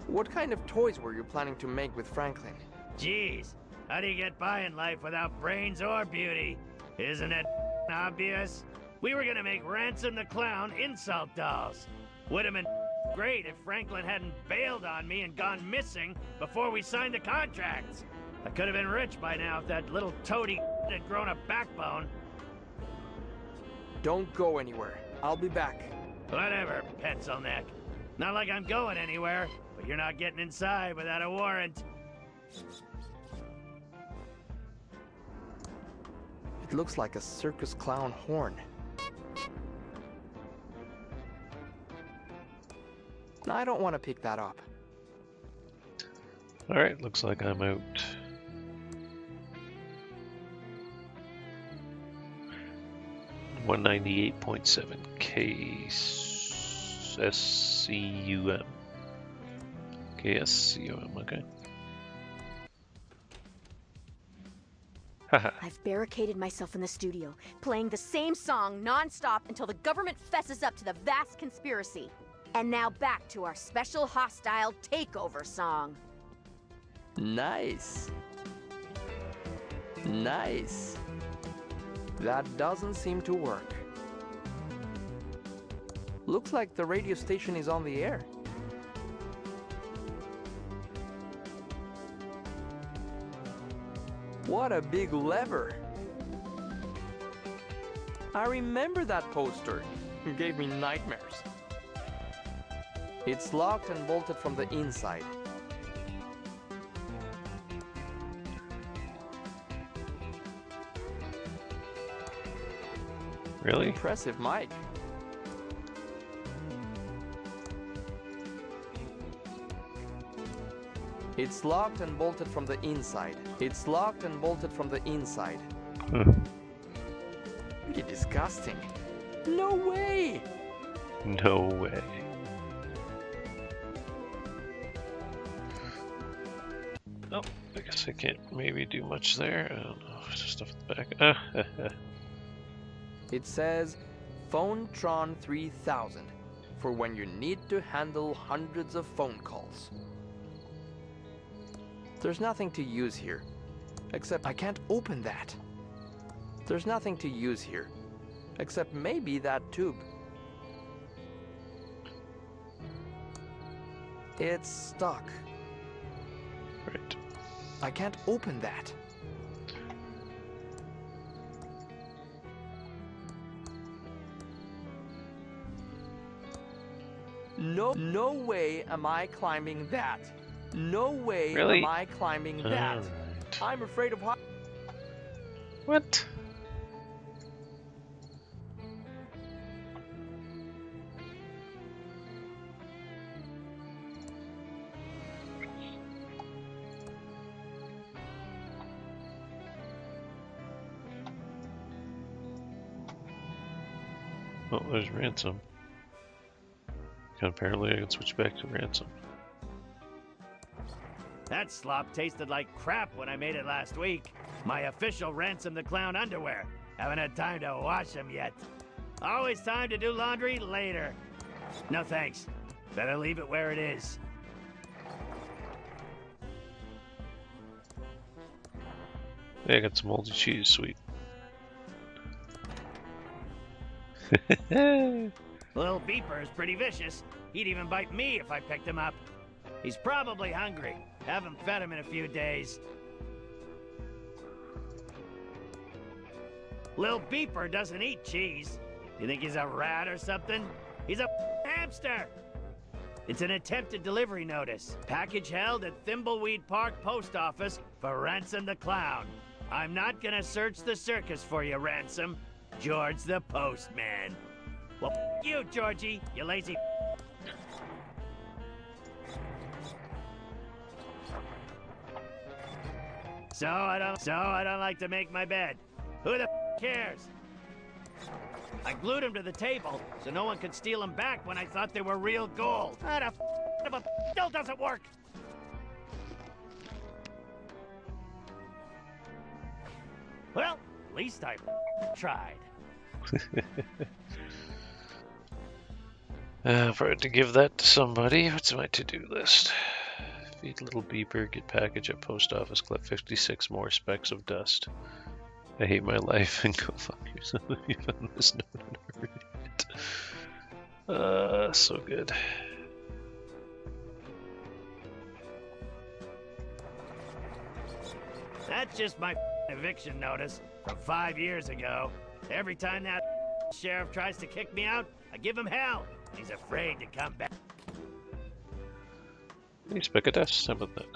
What kind of toys were you planning to make with Franklin? Jeez, how do you get by in life without brains or beauty? Isn't it obvious? We were gonna make Ransom the Clown insult dolls. Would have been great if Franklin hadn't bailed on me and gone missing before we signed the contracts. I could have been rich by now if that little toady had grown a backbone. Don't go anywhere. I'll be back. Whatever, pencil neck. Not like I'm going anywhere, but you're not getting inside without a warrant. It looks like a circus clown horn. I don't want to pick that up. Alright, looks like I'm out. $198.7 KSCUM. KSCUM, okay. Haha. I've barricaded myself in the studio, playing the same song non-stop until the government fesses up to the vast conspiracy. And now back to our special hostile takeover song. Nice. Nice. That doesn't seem to work. Looks like the radio station is on the air. What a big lever. I remember that poster. It gave me nightmares. It's locked and bolted from the inside. Really? Impressive, Mike. It's locked and bolted from the inside. It's locked and bolted from the inside. Pretty disgusting. No way! No way. Oh, I guess I can't maybe do much there. I don't know. There's stuff at the back. It says PhoneTron 3000 for when you need to handle hundreds of phone calls. There's nothing to use here, except I can't open that. There's nothing to use here, except maybe that tube. It's stuck. Right. I can't open that. No way am I climbing that. No way Really? am I climbing that. Alright. I'm afraid of heights. What? Oh, there's Ransom. And apparently I can switch back to Ransom. That slop tasted like crap when I made it last week. My official Ransom the Clown underwear. Haven't had time to wash them yet. Always time to do laundry later. No thanks. Better leave it where it is. Hey, I got some moldy cheese, sweet. Little Beeper is pretty vicious. He'd even bite me if I picked him up. He's probably hungry. Haven't fed him in a few days. Lil Beeper doesn't eat cheese. You think he's a rat or something? He's a hamster! It's an attempted delivery notice. Package held at Thimbleweed Park Post Office for Ransom the Clown. I'm not gonna search the circus for you, Ransom. George the Postman. Well, you, Georgie, you lazy. So I don't like to make my bed. Who the cares? I glued them to the table so no one could steal them back when I thought they were real gold. How the but still doesn't work. Well, at least I tried. If I had to give that to somebody, what's my to-do list? Feed little beeper, get package at post office, collect 56 more specks of dust. I hate my life, and go fuck yourself if you found this note and read it. So good. That's just my eviction notice from 5 years ago. Every time that sheriff tries to kick me out, I give him hell. He's afraid to come back. Hey, speck of dust, how about that?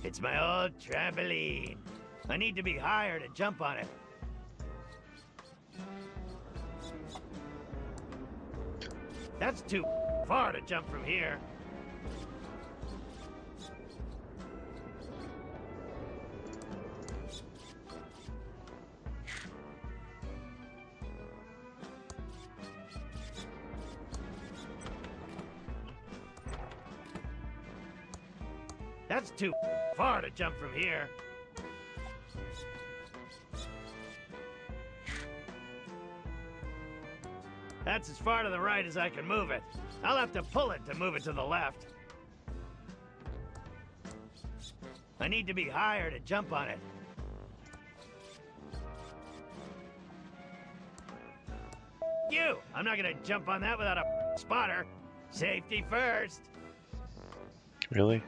It's my old trampoline. I need to be higher to jump on it. That's too far to jump from here. That's too far to jump from here. That's as far to the right as I can move it. I'll have to pull it to move it to the left. I need to be higher to jump on it. You! I'm not gonna jump on that without a spotter. Safety first. Really?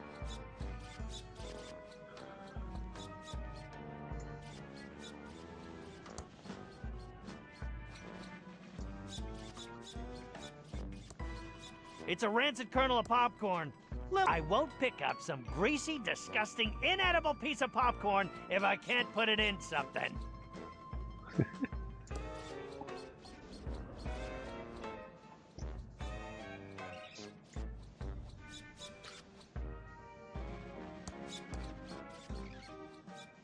It's a rancid kernel of popcorn. I won't pick up some greasy, disgusting, inedible piece of popcorn if I can't put it in something.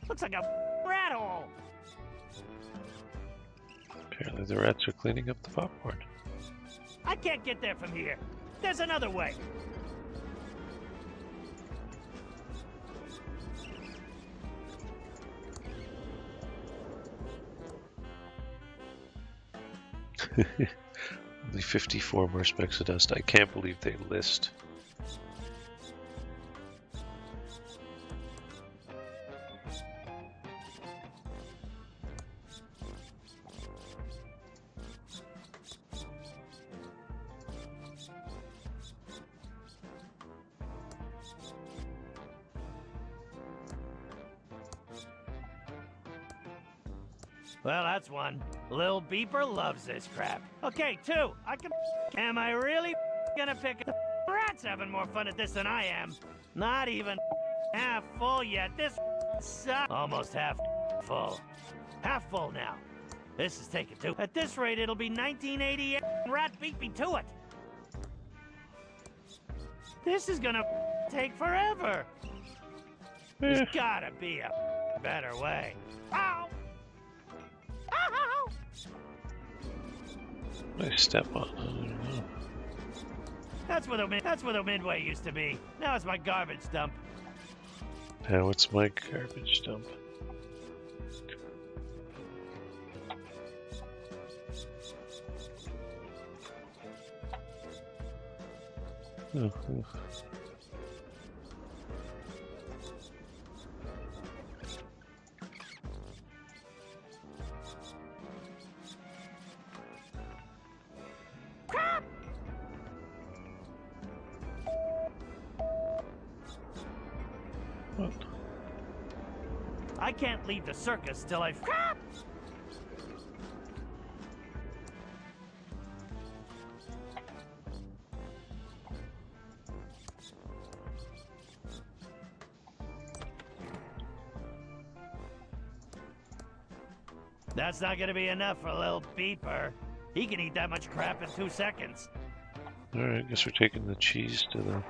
Looks like a rat hole. Apparently the rats are cleaning up the popcorn. I can't get there from here. There's another way. Only 54 more specks of dust. I can't believe they list. Well, that's one. Lil Beeper loves this crap. Okay, two. I can... Am I really gonna pick... The rat's having more fun at this than I am. Not even half full yet. This sucks. Almost half full. Half full now. This is taking two. At this rate, it'll be 1988 and rat beat me to it. This is gonna take forever. There's gotta be a better way. Ow! Ow! I step on. I don't know. That's where the midway used to be. Now it's my garbage dump. Now it's my garbage dump. Oh, oh. What? I can't leave the circus till I've... That's not gonna be enough for Lil Beeper. He can eat that much crap in 2 seconds. Alright, guess we're taking the cheese to the...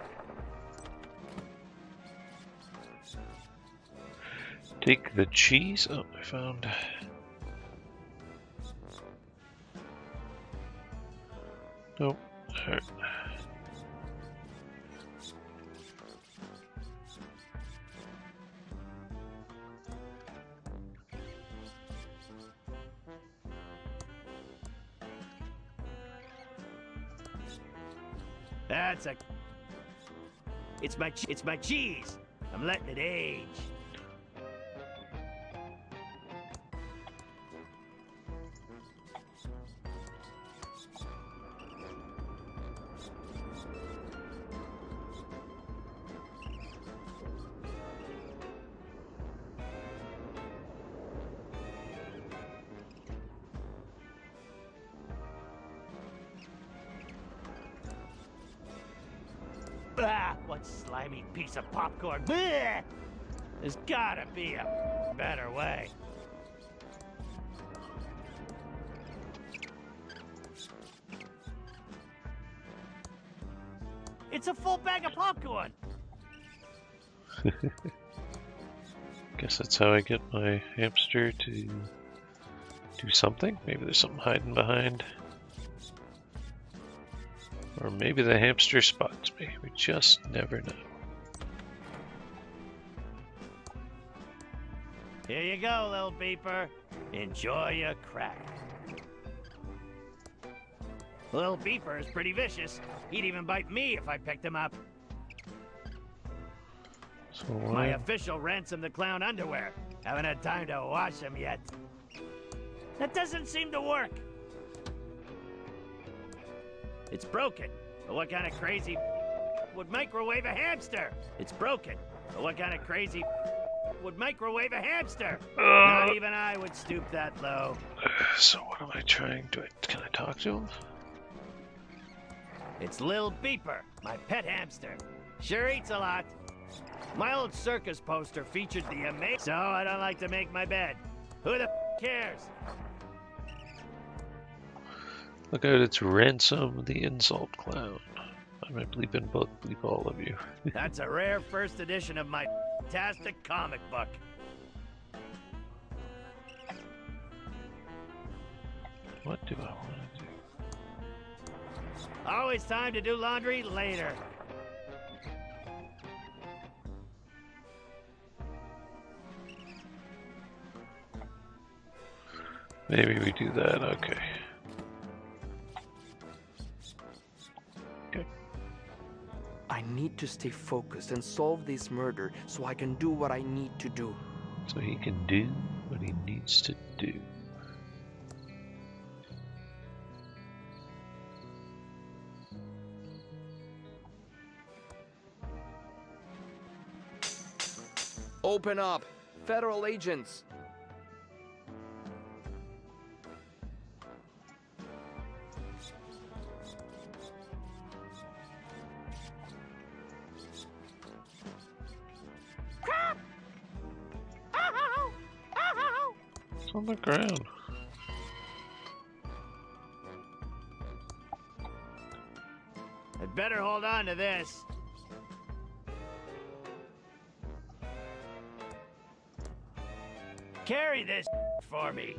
Take the cheese? Oh, I found... Nope. Alright. That's a... It's my cheese. I'm letting it age. Ah, what slimy piece of popcorn. Blech! There's gotta be a better way. It's a full bag of popcorn. Guess that's how I get my hamster to do something. Maybe there's something hiding behind. Or maybe the hamster spots me. We just never know. Here you go, little beeper. Enjoy your crack. Little beeper is pretty vicious. He'd even bite me if I picked him up. So My official ransom the clown underwear. Haven't had time to wash them yet. That doesn't seem to work. It's broken. But what kind of crazy would microwave a hamster? It's broken. But what kind of crazy would microwave a hamster? Not even I would stoop that low. So what am I trying to... Can I talk to him? It's Lil Beeper, my pet hamster. Sure eats a lot. My old circus poster featured the amazing... So I don't like to make my bed. Who the cares? Look out, it's Ransom the Insult Clown. I might bleep in both, bleep all of you. That's a rare first edition of my fantastic comic book. What do I want to do? Always time to do laundry later. Maybe we do that, okay. I need to stay focused and solve this murder so I can do what I need to do. So he can do what he needs to do. Open up! Federal agents! It's on the ground. I'd better hold on to this. Carry this for me.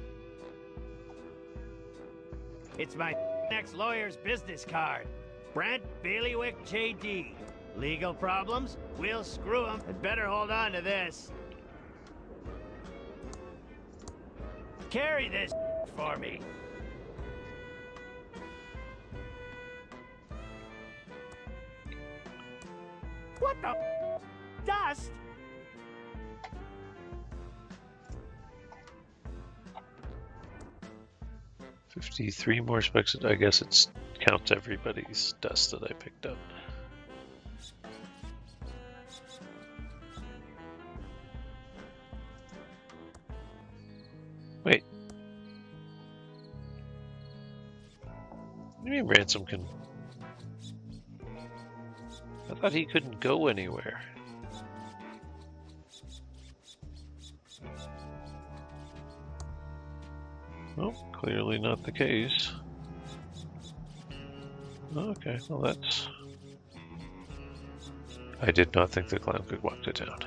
It's my ex-lawyer's business card. Brent Bailiwick JD. Legal problems? We'll screw 'em. I'd better hold on to this. Carry this for me. What the dust? $53 more specks. I guess it counts everybody's dust that I picked up. Wait. What do you mean Ransom can... I thought he couldn't go anywhere. Oh, clearly not the case. Okay, well that's... I did not think the clown could walk to town.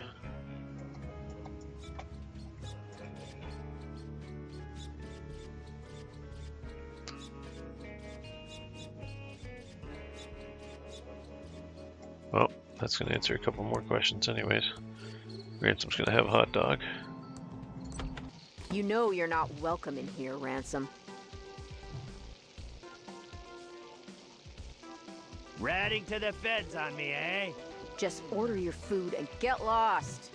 that's going to answer a couple more questions anyways. Ransom's going to have a hot dog. You know you're not welcome in here, Ransom. Ratting to the feds on me, eh? Just order your food and get lost.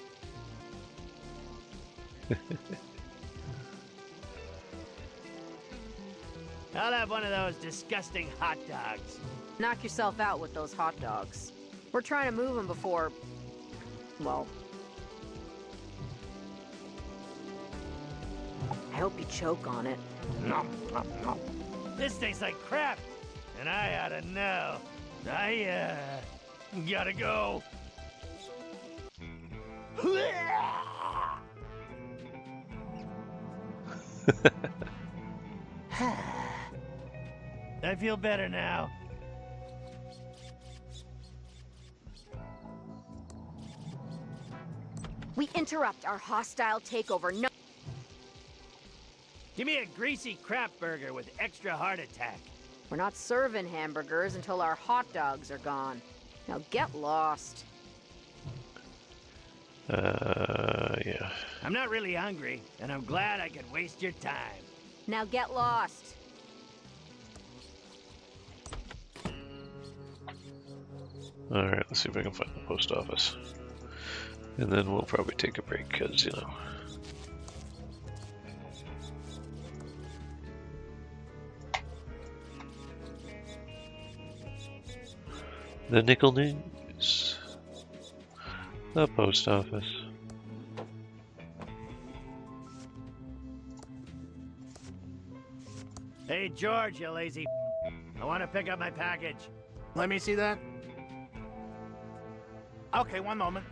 I'll have one of those disgusting hot dogs. Knock yourself out with those hot dogs. We're trying to move them before... well... I hope you choke on it. Nom, nom, nom. This tastes like crap, and I ought to know. I, gotta go. I feel better now. We interrupt our hostile takeover. No. Give me a greasy crap burger with extra heart attack. We're not serving hamburgers until our hot dogs are gone. Now get lost. Yeah. I'm not really hungry, and I'm glad I could waste your time. Now get lost. Alright, let's see if I can find the post office. And then we'll probably take a break, because, you know. The Nickel News. The post office. Hey, George, you lazy I want to pick up my package. Let me see that. Okay, one moment.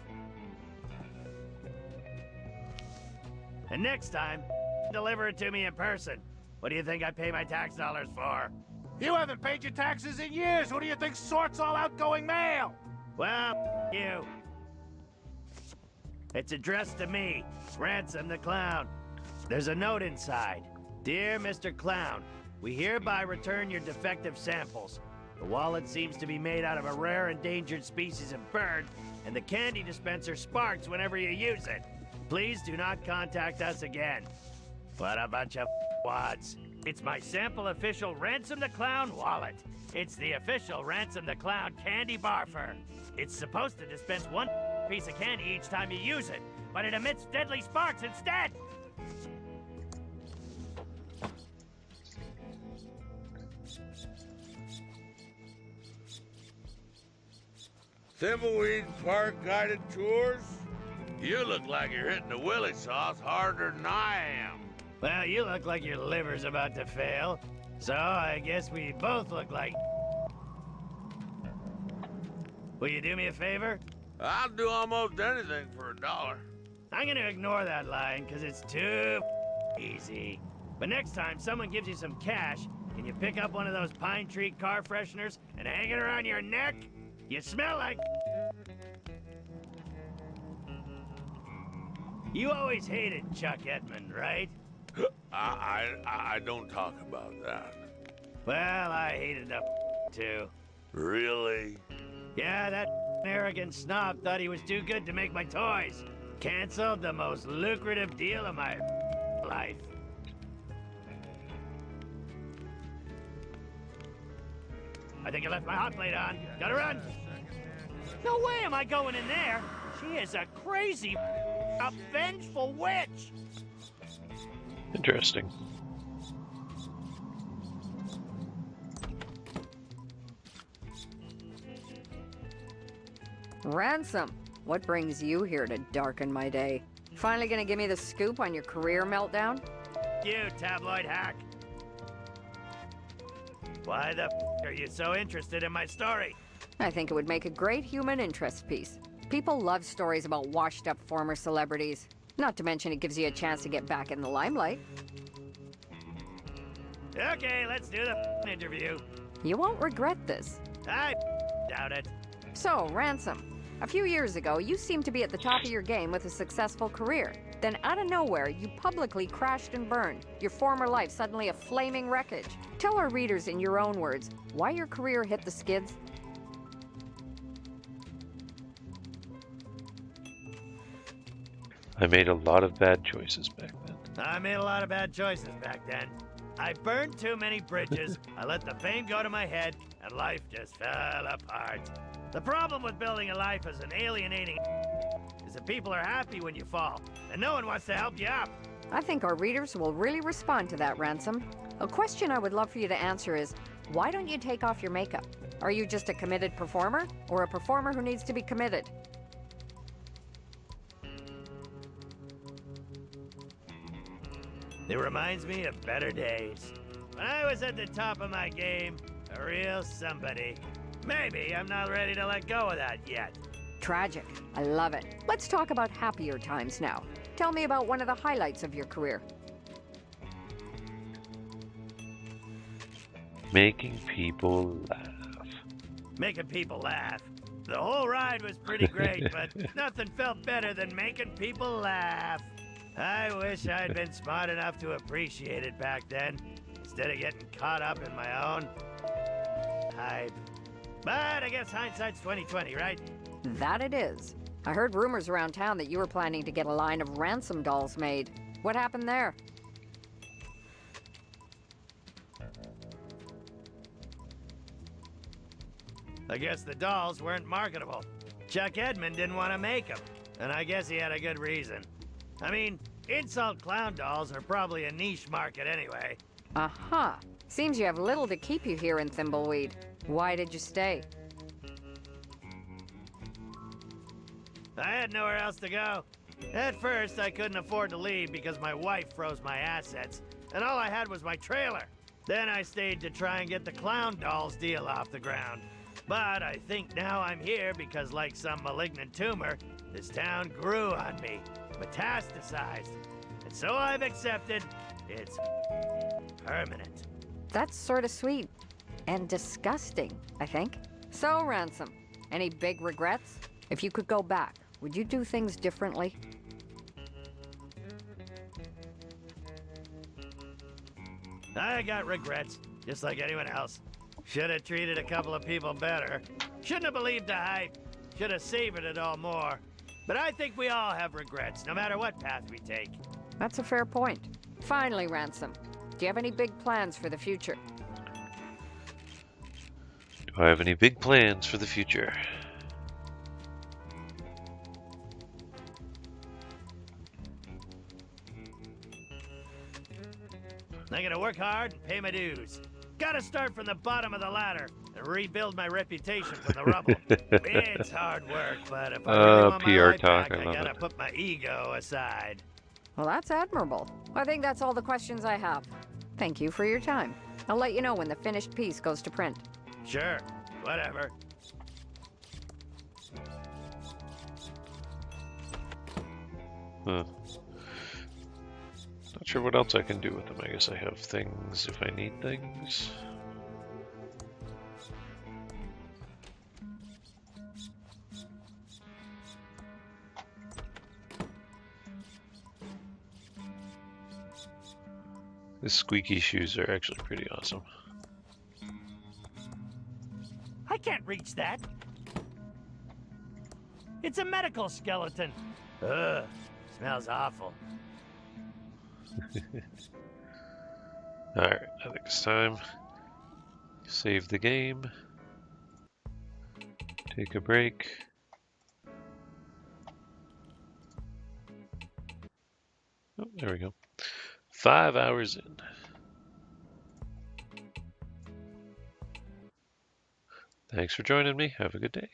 And next time, deliver it to me in person. What do you think I pay my tax dollars for? You haven't paid your taxes in years. Who do you think sorts all outgoing mail? Well, you. It's addressed to me, Ransom the Clown. There's a note inside. Dear Mr. Clown, we hereby return your defective samples. The wallet seems to be made out of a rare endangered species of bird, and the candy dispenser sparks whenever you use it. Please do not contact us again. What a bunch of wads. It's my sample official Ransom the Clown wallet. It's the official Ransom the Clown candy barfer. It's supposed to dispense one piece of candy each time you use it, but it emits deadly sparks instead. Thimbleweed Park guided tours? You look like you're hitting the willy sauce harder than I am. Well, you look like your liver's about to fail, so I guess we both look like... Will you do me a favor? I'll do almost anything for $1. I'm gonna ignore that line, because it's too easy. But next time someone gives you some cash, can you pick up one of those pine tree car fresheners and hang it around your neck? You smell like... You always hated Chuck Edmund, right? I don't talk about that. Well, I hated the too. Really? Yeah, that arrogant snob thought he was too good to make my toys. Canceled the most lucrative deal of my life. I think I left my hot plate on. Gotta run. No way am I going in there. She is a crazy, a vengeful witch. Interesting. Ransom, what brings you here to darken my day? Finally gonna give me the scoop on your career meltdown? You tabloid hack. Why the are you so interested in my story? I think it would make a great human interest piece. People love stories about washed-up former celebrities. Not to mention it gives you a chance to get back in the limelight. Okay, let's do the interview. You won't regret this. I doubt it. So, Ransom, a few years ago, you seemed to be at the top of your game with a successful career. Then, out of nowhere, you publicly crashed and burned, your former life suddenly a flaming wreckage. Tell our readers in your own words why your career hit the skids. I made a lot of bad choices back then. I made a lot of bad choices back then. I burned too many bridges, I let the fame go to my head, and life just fell apart. The problem with building a life as an alienating is that people are happy when you fall, and no one wants to help you up. I think our readers will really respond to that, Ransom. A question I would love for you to answer is, why don't you take off your makeup? Are you just a committed performer, or a performer who needs to be committed? It reminds me of better days. When I was at the top of my game, a real somebody. Maybe I'm not ready to let go of that yet. Tragic. I love it. Let's talk about happier times now. Tell me about one of the highlights of your career. Making people laugh. Making people laugh. The whole ride was pretty great, but nothing felt better than making people laugh. I wish I'd been smart enough to appreciate it back then, instead of getting caught up in my own hype. But I guess hindsight's 20/20, right? That it is. I heard rumors around town that you were planning to get a line of Ransom dolls made. What happened there? I guess the dolls weren't marketable. Chuck Edmund didn't want to make them, and I guess he had a good reason. I mean, insult clown dolls are probably a niche market anyway. Aha. Seems you have little to keep you here in Thimbleweed. Why did you stay? I had nowhere else to go. At first, I couldn't afford to leave because my wife froze my assets, and all I had was my trailer. Then I stayed to try and get the clown dolls deal off the ground. But I think now I'm here because, like some malignant tumor, this town grew on me, metastasized. And so I've accepted it's permanent. That's sort of sweet. And disgusting, I think. So, Ransom, any big regrets? If you could go back, would you do things differently? I got regrets, just like anyone else. Should have treated a couple of people better. Shouldn't have believed the hype. Should have savored it all more. But I think we all have regrets, no matter what path we take. That's a fair point. Finally, Ransom, do you have any big plans for the future? Do I have any big plans for the future? I'm gonna work hard and pay my dues. Gotta start from the bottom of the ladder and rebuild my reputation from the rubble. It's hard work, but if I really want my PR life talk, back, I I love gotta it. put my ego aside. Well, that's admirable. I think that's all the questions I have. Thank you for your time. I'll let you know when the finished piece goes to print. Sure, whatever. Huh. Not sure what else I can do with them. I guess I have things if I need things. The squeaky shoes are actually pretty awesome. I can't reach that. It's a medical skeleton. Ugh, smells awful. Alright, I think it's time. Save the game. Take a break. Oh, there we go. 5 hours in. Thanks for joining me. Have a good day.